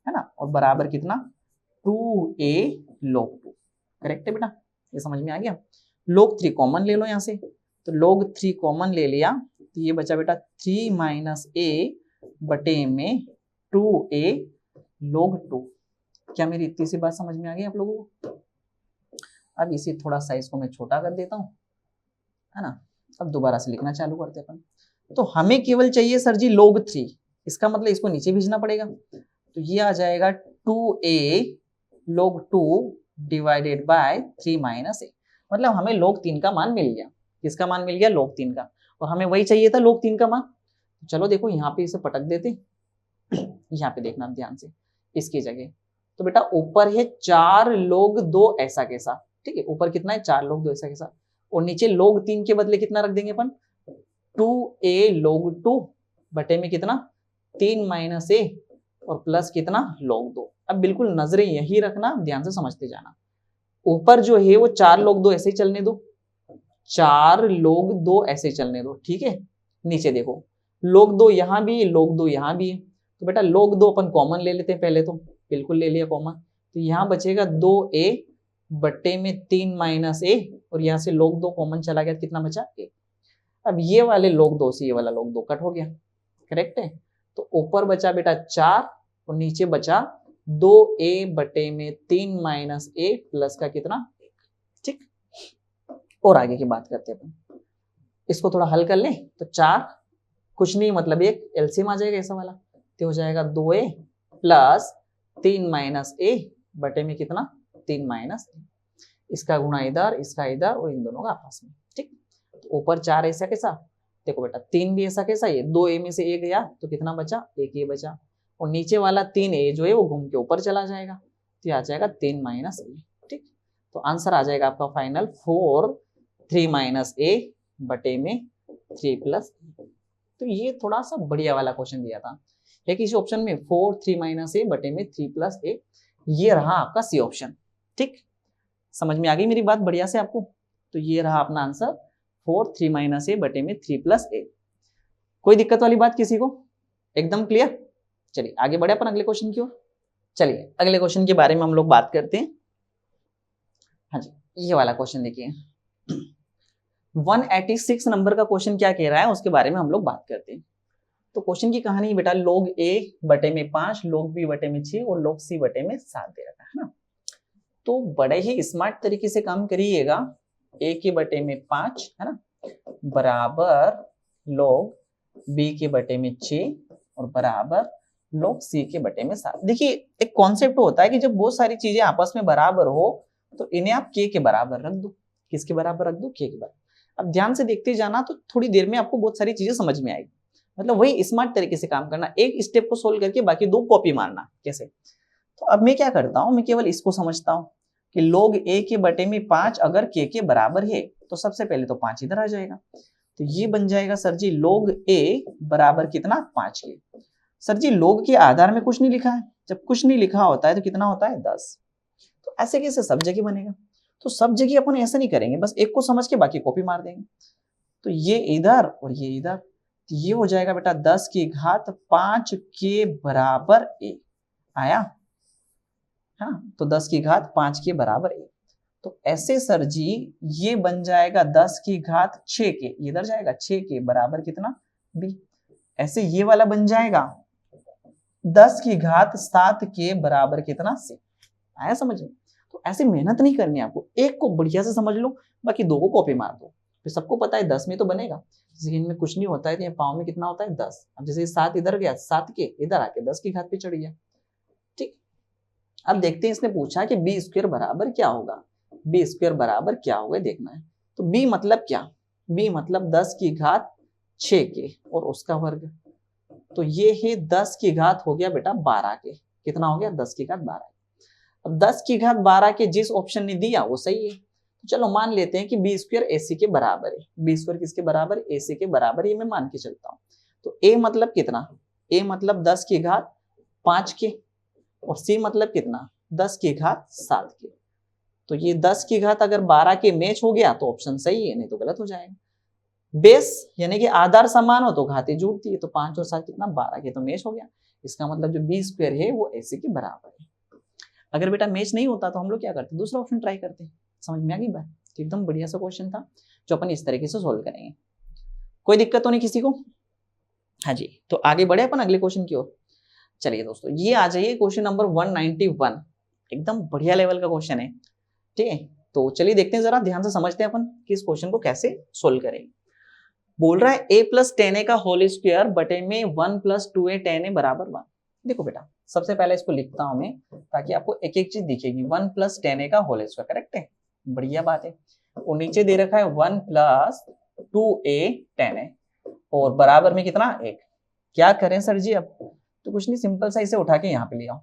है ना, और बराबर कितना 2a log 2। करेक्ट है बेटा, ये समझ में आ गया। log 3 कॉमन ले लो यहाँ से, तो log 3 कॉमन ले लिया तो ये बचा बेटा 3 माइनस a बटे में 2a log 2। क्या मेरी इतनी सी बात समझ में आ गई आप लोगों को। अब इसी थोड़ा साइज को मैं छोटा कर देता हूँ, है ना। अब दोबारा से लिखना चालू करते अपन। तो हमें केवल चाहिए सर जी log 3, इसका मतलब इसको नीचे भेजना पड़ेगा। तो ये आ जाएगा 2a log 2 divided by 3 minus a। मतलब हमें log 3 का मान मिल गया। किसका मान मिल गया, log 3 का। और हमें वही चाहिए था log 3 का मान। चलो देखो यहाँ पे इसे पटक देते। यहाँ पे देखना ध्यान से, इसकी जगह तो बेटा ऊपर है 4 log 2 ऐसा कैसा। ठीक है, ऊपर कितना है 4 log 2 ऐसा कैसा, और नीचे log 3 के बदले कितना रख देंगे अपन 2a log 2 बटे में कितना 3 माइनस a और प्लस कितना log 2। अब बिल्कुल नजरें यही रखना, ध्यान से समझते जाना। ऊपर जो है वो 4 log 2 ऐसे ही चलने दो, 4 log 2 ऐसे ही चलने दो। ठीक है, नीचे देखो log 2 यहाँ भी है, log 2 यहाँ भी है। तो बेटा log 2 अपन कॉमन ले लेते हैं पहले तो, बिल्कुल ले लिया कॉमन। तो यहाँ बचेगा 2a बटे में 3 माइनस a और यहाँ से log 2 कॉमन चला गया, कितना बचा a। अब ये वाले log 2 से ये वाला log 2 कट हो गया। करेक्ट है, तो ऊपर बचा बेटा 4 और नीचे बचा 2a/3 - a प्लस का कितना, ठीक। और आगे की बात करते हैं अपन, इसको थोड़ा हल कर लें तो 4 कुछ नहीं मतलब एक एलसीएम आ जाएगा ऐसा वाला, तो हो जाएगा 2a प्लस 3 - a बटे में कितना 3 - a, इसका गुणा इधर इसका इधर और इन दोनों का आपस में, ठीक। तो ऊपर 4 ऐसा कैसा, देखो बेटा 3 भी ऐसा कैसा, ये 2a में से 1 गया तो कितना बचा, 1 बचा, और नीचे वाला 3a जो है वो घूम के ऊपर चला जाएगा, तो ये आ जाएगा 3 - a, ठीक। तो आंसर आ जाएगा आपका फाइनल 4 3 - a बटे में 3 + a। तो ये थोड़ा सा बढ़िया वाला क्वेश्चन दिया था, एक इस ऑप्शन में 4 3 - a बटे में 3 + a, ये रहा आपका सी ऑप्शन, ठीक। समझ में आ गई मेरी बात बढ़िया से आपको, तो ये रहा अपना आंसर 4 3 - a बटे में 3 + a। कोई दिक्कत वाली बात किसी को, एकदम क्लियर। चलिए आगे बढ़े अपन अगले क्वेश्चन की ओर। चलिए अगले क्वेश्चन के बारे में हम लोग बात करते हैं। हाँ जी, ये वाला क्वेश्चन देखिए 186 नंबर का क्वेश्चन क्या कह रहा है उसके बारे में हम लोग बात करते हैं। तो क्वेश्चन की कहानी बेटा log a बटे में 5, log b बटे में 6 और log c बटे में 7 दे रखा है ना। तो बड़े ही स्मार्ट तरीके से काम करिएगा, a के बटे में 5 है ना बराबर log b के बटे में 6 और बराबर log c के बटे में 7। देखिए एक कॉन्सेप्ट होता है कि जब बहुत सारी चीजें आपस में बराबर हो तो इन्हें आप k के बराबर रख दो। किसके बराबर रख दो, k के बराबर। अब ध्यान से देखते जाना तो थोड़ी देर में आपको बहुत सारी चीजें समझ में आएगी। मतलब वही स्मार्ट तरीके से काम करना, एक स्टेप को सोल्व करके बाकी 2 कॉपी मारना। कैसे, तो अब मैं क्या करता हूं, मैं केवल इसको समझता हूं कि log a के बटे में 5 अगर k के बराबर है तो सबसे पहले तो 5 इधर आ जाएगा, तो ये बन जाएगा सर जी log a बराबर कितना 5 के। सर जी log के आधार में कुछ नहीं लिखा है, जब कुछ नहीं लिखा होता है तो कितना होता है 10। तो ऐसे कैसे सब जगह बनेगा, तो सब जगह अपन ऐसा नहीं करेंगे, बस एक को समझ के बाकी कॉपी मार देंगे। तो ये इधर और ये इधर, तो ये हो जाएगा बेटा 10 की घात 5 के बराबर a आया, हाँ तो 10 की घात 5 के बराबर a। तो ऐसे सर जी ये बन जाएगा 10 की घात 6 के, इधर जाएगा 6 के बराबर कितना b। ऐसे ये वाला बन जाएगा 10 की घात 7 के बराबर कितना c। आया समझ में। तो ऐसे मेहनत नहीं करनी आपको, एक को बढ़िया से समझ लो बाकी 2 को कॉपी मार दो। फिर सबको पता है 10 में तो बनेगा, जैसे इनमें कुछ नहीं होता है तो ये पाव में कितना होता है 10। अब जैसे 7 इधर गया, 7 के इधर आके 10 की घात पे चढ़ गया, ठीक। अब देखते हैं इसने पूछा कि b स्क्वायर बराबर क्या होगा, b स्क्वायर बराबर क्या होगा देखना है। तो b मतलब क्या, b मतलब 10 की घात 6 के और उसका वर्ग, तो ये है 10 की घात हो गया बेटा 12 के, कितना हो गया 10 की घात 12। अब 10 की घात 12 के जिस ऑप्शन ने दिया वो सही है, तो चलो मान लेते हैं कि b स्क्वायर ac के बराबर है। b स्क्वायर किसके बराबर है, ac के बराबर, ये मैं मान के चलता हूँ। तो a मतलब कितना, a मतलब 10 की घात 5 के और c मतलब कितना 10 की घात 7 के। तो ये 10 की घात अगर 12 के मैच हो गया तो ऑप्शन सही है, नहीं तो गलत हो जाएगा। बेस यानी कि आधार समान हो तो घातें जुड़ती है, तो 5 और 7 कितना 12 के, तो मैच हो गया। इसका मतलब जो b स्क्वायर है वो ac के बराबर है। अगर बेटा मैच नहीं होता तो हम लोग क्या करते, दूसरा ऑप्शन ट्राई करते। समझ में आ गई बात, तो एकदम बढ़िया सा क्वेश्चन था जो अपन इस तरीके से सोल्व करेंगे। कोई दिक्कत तो नहीं किसी को। हाँ जी, तो आगे बढ़े अपन अगले क्वेश्चन की ओर। चलिए दोस्तों ये आ जाइए क्वेश्चन नंबर 191, एकदम बढ़िया लेवल का क्वेश्चन है, ठीक है। तो चलिए देखते हैं, जरा ध्यान से समझते हैं अपन कि इस क्वेश्चन को कैसे सोल्व करेंगे। बोल रहा है a + 10a का होल स्क्वायर बटे में 1 + 2a tan a बराबर 1। देखो बेटा सबसे पहले इसको लिखता हूं मैं ताकि आपको एक एक चीज दिखेगी। 1 + 10a का होल स्क्वायर, करेक्ट है, बढ़िया बात है। और नीचे दे रखा है 1 + 2a tan a और बराबर में कितना 1। क्या करें सर जी, अब तो कुछ नहीं, सिंपल सा इसे उठा के यहाँ पे ले आओ।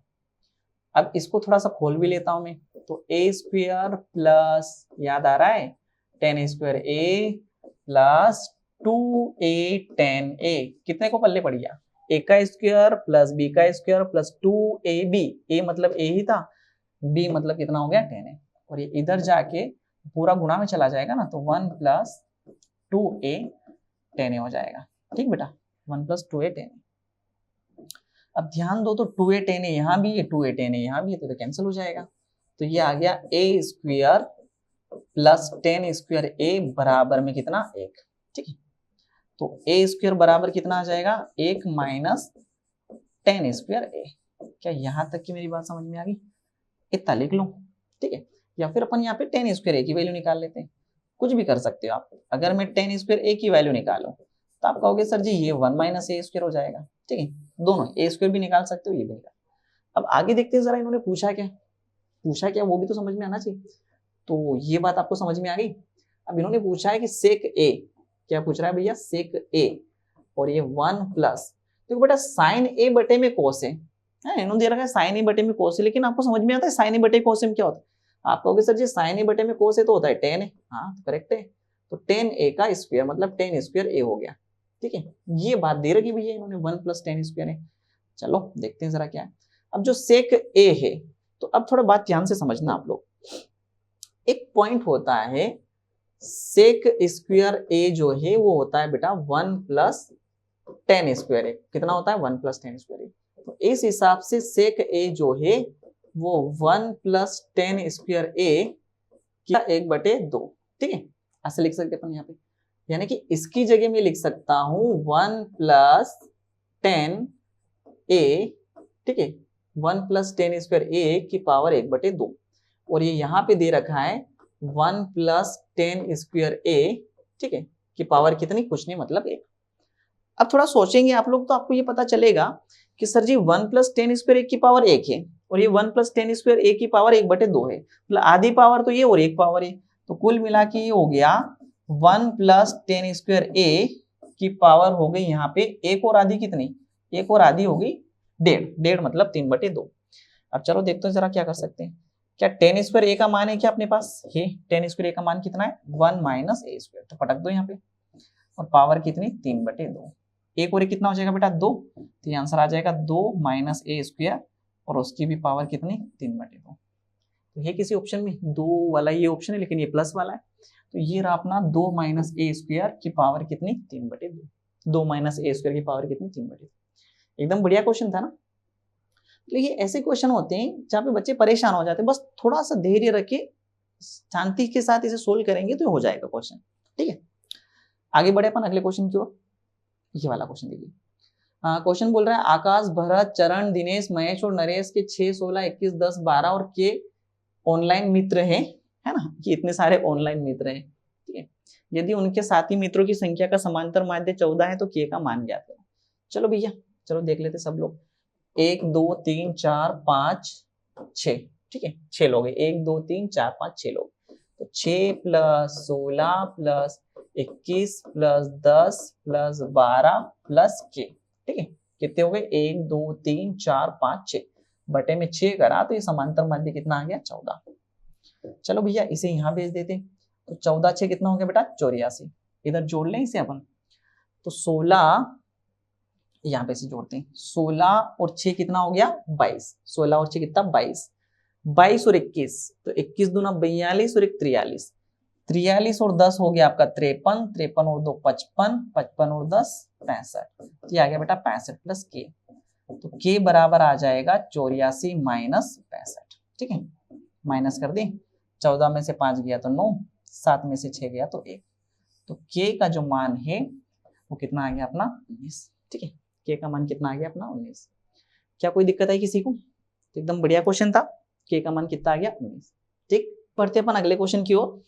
अब इसको थोड़ा सा खोल भी लेता हूं मैं, तो a² प्लस याद आ रहा है tan a² a plus 2a tan a, कितने को पल्ले पड़ गया, a का स्क्वायर प्लस b का स्क्वायर प्लस 2ab, a मतलब a ही था, b मतलब कितना हो गया tan a, और ये इधर जाके पूरा गुणा में चला जाएगा ना, तो 1 + 2a tan a हो जाएगा, ठीक बेटा 1 + 2a tan a। अब ध्यान दो तो 2a tan a यहाँ भी है, 2a tan a यहाँ भी है, तो कैंसिल हो जाएगा। तो ये आ गया a² प्लस tan² a बराबर में कितना 1, ठीक है। तो a² बराबर कितना आ जाएगा 1 - टेन स्क्वायर ए। क्या यहाँ तक की मेरी बात समझ में आ गई? इतना लिख लो, ठीक है। या फिर अपन यहाँ पे टेन स्क्वायर ए की वैल्यू निकाल लेते हैं, कुछ भी कर सकते हो आप। अगर मैं टेन स्क्वायर ए की वैल्यू निकालूं तो आप कहोगे सर जी ये 1 माइनस ए स्क्वायर हो जाएगा, ठीक है। दोनों ए स्क्वायर भी निकाल सकते हो, ये भी निकाल। अब आगे देखते हैं जरा इन्होंने पूछा क्या वो भी तो समझ में आना चाहिए। तो ये बात आपको समझ में आ गई। अब इन्होंने पूछा है कि सेक ए, क्या पूछ रहा है भैया? सेक ए, और ये 1 प्लस, देखो बेटा साइन ए बटे में कोस है, इन्होंने दे रखा है साइन ए बटे में कोस है, लेकिन आपको समझ में आता है साइन ए बटे कोस में क्या होता है? आप कहोगे सर जी साइन ए बटे में कोस है तो होता है टेन है, हाँ तो करेक्ट है। तो टेन ए का स्क्वायर मतलब टेन स्क्वायर ए हो गया, ठीक है। ये बात दे रखी भैया इन्होंने, 1 प्लस टेन स्क्वायर है। चलो देखते हैं जरा क्या है। अब जो सेक ए है, तो अब थोड़ा बात ध्यान से समझना आप लोग। एक पॉइंट होता है सेक स्क्वायर ए जो है वो होता है बेटा 1 प्लस टेन स्क्वायर ए। कितना होता है? 1 प्लस टेन स्क्वायर ए। तो इस हिसाब से सेक ए जो है वो 1 प्लस टेन स्क्वायर ए क्या 1/2, ठीक है। ऐसे लिख सकते अपन यहाँ पे, यानी कि इसकी जगह में लिख सकता हूं 1 प्लस टेन ए, ठीक है, 1 प्लस टेन स्क्वायर ए की पावर 1/2। और ये यहाँ पे दे रखा है 1 प्लस टेन स्क्वायर ए, ठीक है, की पावर कितनी? कुछ नहीं, मतलब 1। अब थोड़ा सोचेंगे आप लोग तो आपको ये पता चलेगा कि सर जी 1 प्लस टेन स्क्वायर ए की पावर 1 है, और ये 1 प्लस टेन स्क्वायर ए की पावर 1/2 है, मतलब आधी पावर तो ये और एक पावर है। तो कुल मिला के ये हो गया 1 प्लस टेन स्क्वायर ए की पावर हो गई यहाँ पे एक और आधी, कितनी? एक और आधी हो गई 1.5 मतलब 3/2। अब चलो देखते हैं जरा क्या कर सकते हैं। क्या टेन स्क्वायर ए का मान है क्या अपने पास? ये टेन स्क्वायर ए का मान कितना है? 1 माइनस ए स्क्वायर, तो पटक दो यहाँ पे, और पावर कितनी? 3/2। एक और कितना हो जाएगा बेटा? 2, तो ये आंसर आ जाएगा 2 माइनस ए स्क्वायर, और उसकी भी पावर कितनी? 3/2। तो ये किसी ऑप्शन में 2 वाला ये ऑप्शन है, लेकिन ये प्लस वाला है, तो ये रहा अपना 2 माइनस ए स्क्वायर की पावर कितनी? 3/2। 2 माइनस ए स्क्वायर की पावर कितनी? 3/2। एकदम बढ़िया क्वेश्चन था ना। लेकिन ऐसे क्वेश्चन होते हैं जहाँ पे बच्चे परेशान हो जाते हैं, बस थोड़ा सा धैर्य रखे, शांति के साथ इसे सोल्व करेंगे तो हो जाएगा क्वेश्चन, ठीक है। आगे बढ़े अपन अगले क्वेश्चन की ओर। ये वाला क्वेश्चन देखिए। क्वेश्चन बोल रहा है आकाश, भरत, चरण, दिनेश, महेश और नरेश के 6, 16, 21, 10, 12 और के ऑनलाइन मित्र हैं, है ना, कि इतने सारे ऑनलाइन मित्र हैं, ठीक है। यदि उनके साथी मित्रों की संख्या का समांतर माध्य 14 है तो के का मान ज्ञात करो। चलो भैया, चलो देख लेते सब लोग। 1 2 3 4 5 6, ठीक है, 6 लोग हैं। 1 2 3 4 5 6 लोग। तो 6 plus 16 plus 21 plus 10 plus 12 plus के, ठीक है, कितने हो गए? 1 2 3 4 5 6 बटे में 6 करा तो ये समांतर माध्य कितना आ गया? 14। चलो भैया इसे यहाँ भेज देते, तो 14 6 कितना हो गया बेटा? 84। इधर जोड़ लें इसे अपन, तो 16 यहाँ पे से जोड़ते हैं, 16 और 6 कितना हो गया? 22। 16 और 6 कितना? 22। 22 और 21, तो 21 दूना 42 और 1 43। 43 और 10 हो गया आपका 53। 53 और 2 55। 55 और 10 65। ये आ गया बेटा 65 प्लस के। तो के बराबर आ जाएगा 84 माइनस 65, ठीक है। माइनस कर दें, 14 में से 5 गया तो 9, 7 में से 6 गया तो 1। तो के का जो मान है वो कितना आ गया अपना? 19, ठीक है। के का मान कितना आ गया अपना? 19। क्या कोई दिक्कत है किसी को? तो एकदम बढ़िया क्वेश्चन था। के का मान कितना आ गया? 19, ठीक। पढ़ते अपन अगले क्वेश्चन की ओर।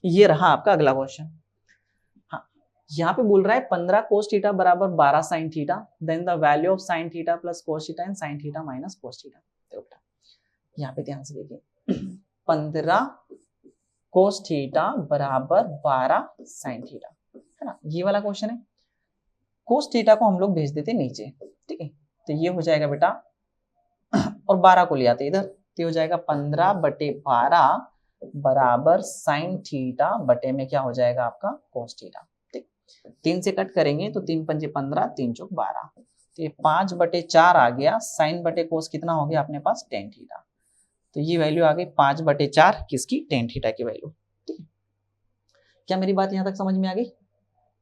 ये रहा आपका अगला क्वेश्चन। हाँ, यहाँ पे बोल रहा है 15 cos थीटा बराबर 12 sin theta, then the value of sin theta plus cos theta and sin theta minus cos theta. देखो बेटा यहाँ पे ध्यान से देखिए, 15 cos थीटा बराबर 12 sin थीटा, है ना, ये वाला क्वेश्चन है। cos थीटा को हम लोग भेज देते नीचे, ठीक है, तो ये हो जाएगा बेटा, और 12 को ले आते इधर, तो हो जाएगा 15/12 बराबर sin थीटा बटे में क्या हो जाएगा आपका? cos थीटा, ठीक। 3 से कट करेंगे तो 3 पंजे 15, 3 चौक 12, तो ये 5/4 आ गया। sin बटे cos कितना हो गया अपने पास? tan theta. तो ये वैल्यू आ गई 5/4 किसकी? tan थीटा की वैल्यू, ठीक है। क्या मेरी बात यहाँ तक समझ में आ गई?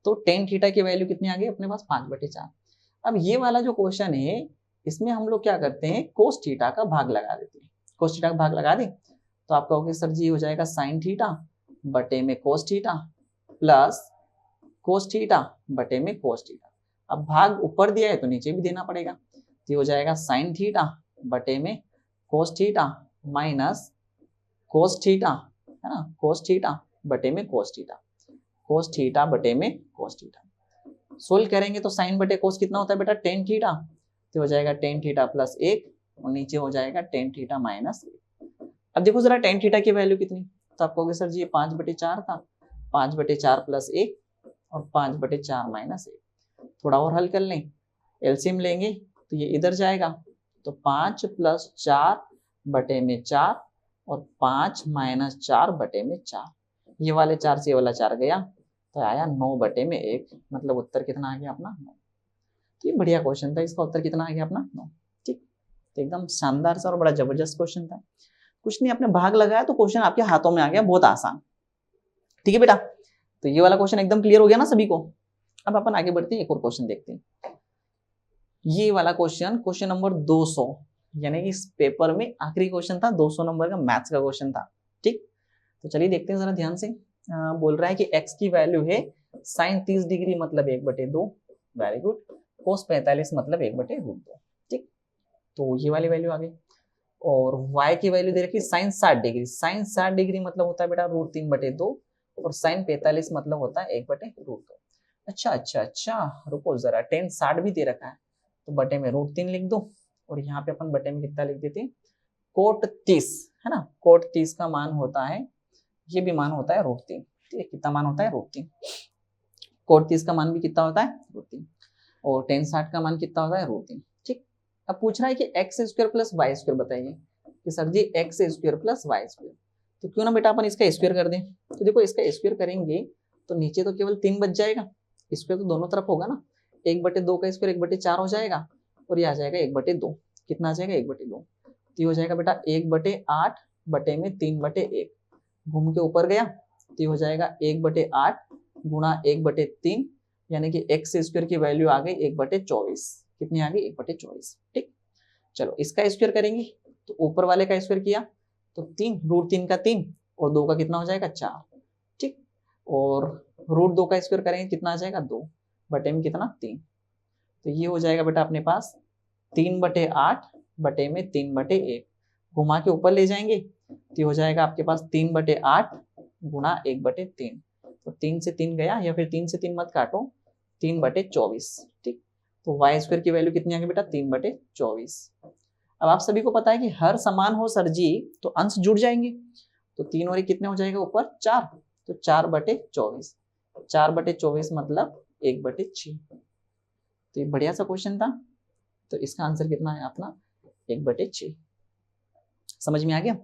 तो tan थीटा की वैल्यू कितनी आ गई अपने पास? 5/4। अब ये वाला जो क्वेश्चन है इसमें हम लोग क्या करते हैं? cos थीटा का भाग लगा देते हैं। cos थीटा का भाग लगा दें तो आप कहोगे सर जी हो जाएगा sin थीटा बटे में cos theta plus cos theta बटे में cos थीटा। अब भाग ऊपर दिया है तो नीचे भी देना पड़ेगा, तो ये हो जाएगा साइन थीटा बटे में cos theta minus cos theta, है ना, कोस थीटा बटे में कोस थीटा, कोस थीटा बटे में कोस थीटा। सोल्व करेंगे तो साइन बटे कोस कितना होता है बेटा, टेन थीटा, तो हो जाएगा टेन थीटा प्लस 1 और नीचे हो जाएगा टेन थीटा माइनस 1। अब देखो जरा टेन थीटा की वैल्यू कितनी, तो आप कहोगे सर जी ये 5/4 था, 5/4 प्लस 1 और 5/4 माइनस 1। थोड़ा और हल कर लें, एलसीएम लेंगे तो ये इधर जाएगा, तो 5 + 4 बटे में 4 और 5 - 4 बटे में 4, ये वाले 4 से ये वाला 4 गया, तो आया 9 बटे में 1, मतलब उत्तर कितना आ गया अपना 9। तो ये बढ़िया क्वेश्चन था, इसका उत्तर कितना आ गया अपना 9। ठीक, तो एकदम शानदार सा और बड़ा जबरदस्त क्वेश्चन था। कुछ नहीं, आपने भाग लगाया तो क्वेश्चन आपके हाथों में आ गया, बहुत आसान। ठीक है बेटा, तो ये वाला क्वेश्चन एकदम क्लियर हो गया ना सभी को। अब अपन आगे बढ़ते हैं, एक और क्वेश्चन देखते हैं। ये वाला क्वेश्चन, क्वेश्चन नंबर 200, यानी कि इस पेपर में आखिरी क्वेश्चन था, 200 नंबर का मैथ्स का क्वेश्चन था। ठीक, तो चलिए देखते हैं जरा ध्यान से। बोल रहा है कि x की वैल्यू है साइन 30 डिग्री मतलब 1/2, वेरी गुड, कोस 45 मतलब 1/√2। ठीक, तो ये वाली वैल्यू आ गई। और y की वैल्यू दे रखी साइन 60 डिग्री, साइन 60 डिग्री मतलब होता है बेटा √3/2 और साइन 45 मतलब होता है 1/√2। अच्छा अच्छा अच्छा, रुको जरा, टेन 60 भी दे रखा है, तो बटे में √3 लिख दो, और यहाँ पे अपन बटे में कितना लिख देते हैं, कोट 30, है ना, कोट 30 का मान होता है, ये भी मान होता है √3। ठीक है, कितना मान होता है √3, कोट 30 का मान भी कितना होता है √3, और टेन 60 का मान कितना होता है √3। ठीक, अब पूछ रहा है कि x² + y² बताइए, कि सर जी x² + y², तो क्यों ना बेटा अपन इसका स्क्वायर कर दें। तो देखो इसका स्क्वायर करेंगे तो नीचे तो केवल 3 बच जाएगा, स्क्वायर तो दोनों तरफ होगा ना, 1/2 का स्क्वायर 1/4 हो जाएगा, और ये आ जाएगा 1/2, कितना आ जाएगा 1/2, तो ये हो जाएगा बेटा 1/8 बटे में 3/1, घूम के ऊपर गया, तो ये हो जाएगा 1/8 गुणा 1/3, यानी कि x² की वैल्यू आ गई 1/24, कितनी आ गई 1/24। ठीक, चलो इसका स्क्वायर करेंगे, तो ऊपर वाले का स्क्वायर किया तो 3, √3 का 3 और 2 का कितना हो जाएगा 4। ठीक, और √2 का स्क्वायर करेंगे कितना आ जाएगा 2 बटे में कितना 3, तो ये हो जाएगा बेटा अपने पास 3/8 बटे में 3/1, घुमा के ऊपर ले जाएंगे तो हो जाएगा आपके पास 3/8 गुणा 1/3, तो 3 से 3 गया, या फिर 3 से 3 मत काटो, 3/24। ठीक, तो y² की वैल्यू कितनी आ गई बेटा 3/24। अब आप सभी को पता है कि हर समान हो सर जी तो अंश जुड़ जाएंगे, तो 3 और 1 कितने हो जाएगा ऊपर 4, तो 4/24, 4/24 मतलब 1/6। तो ये बढ़िया सा क्वेश्चन था, तो इसका आंसर कितना है अपना 1/6। समझ में आ गया।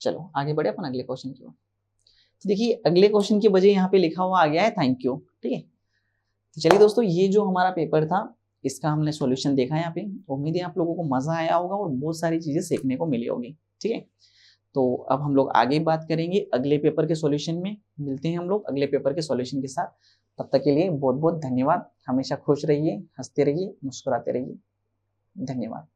चलो आगे बढ़े अपन अगले क्वेश्चन की ओर। तो देखिए अगले क्वेश्चन की वजह यहाँ पे लिखा हुआ आ गया है थैंक यू। ठीक है, तो चलिए दोस्तों, ये जो हमारा पेपर था इसका हमने सॉल्यूशन देखा है यहाँ पे। उम्मीद है आप लोगों को मजा आया होगा और बहुत सारी चीजें सीखने को मिली होगी। ठीक है, तो अब हम लोग आगे बात करेंगे अगले पेपर के सॉल्यूशन में। मिलते हैं हम लोग अगले पेपर के सॉल्यूशन के साथ। तब तक के लिए बहुत बहुत धन्यवाद। हमेशा खुश रहिए, हंसते रहिए, मुस्कुराते रहिए। धन्यवाद।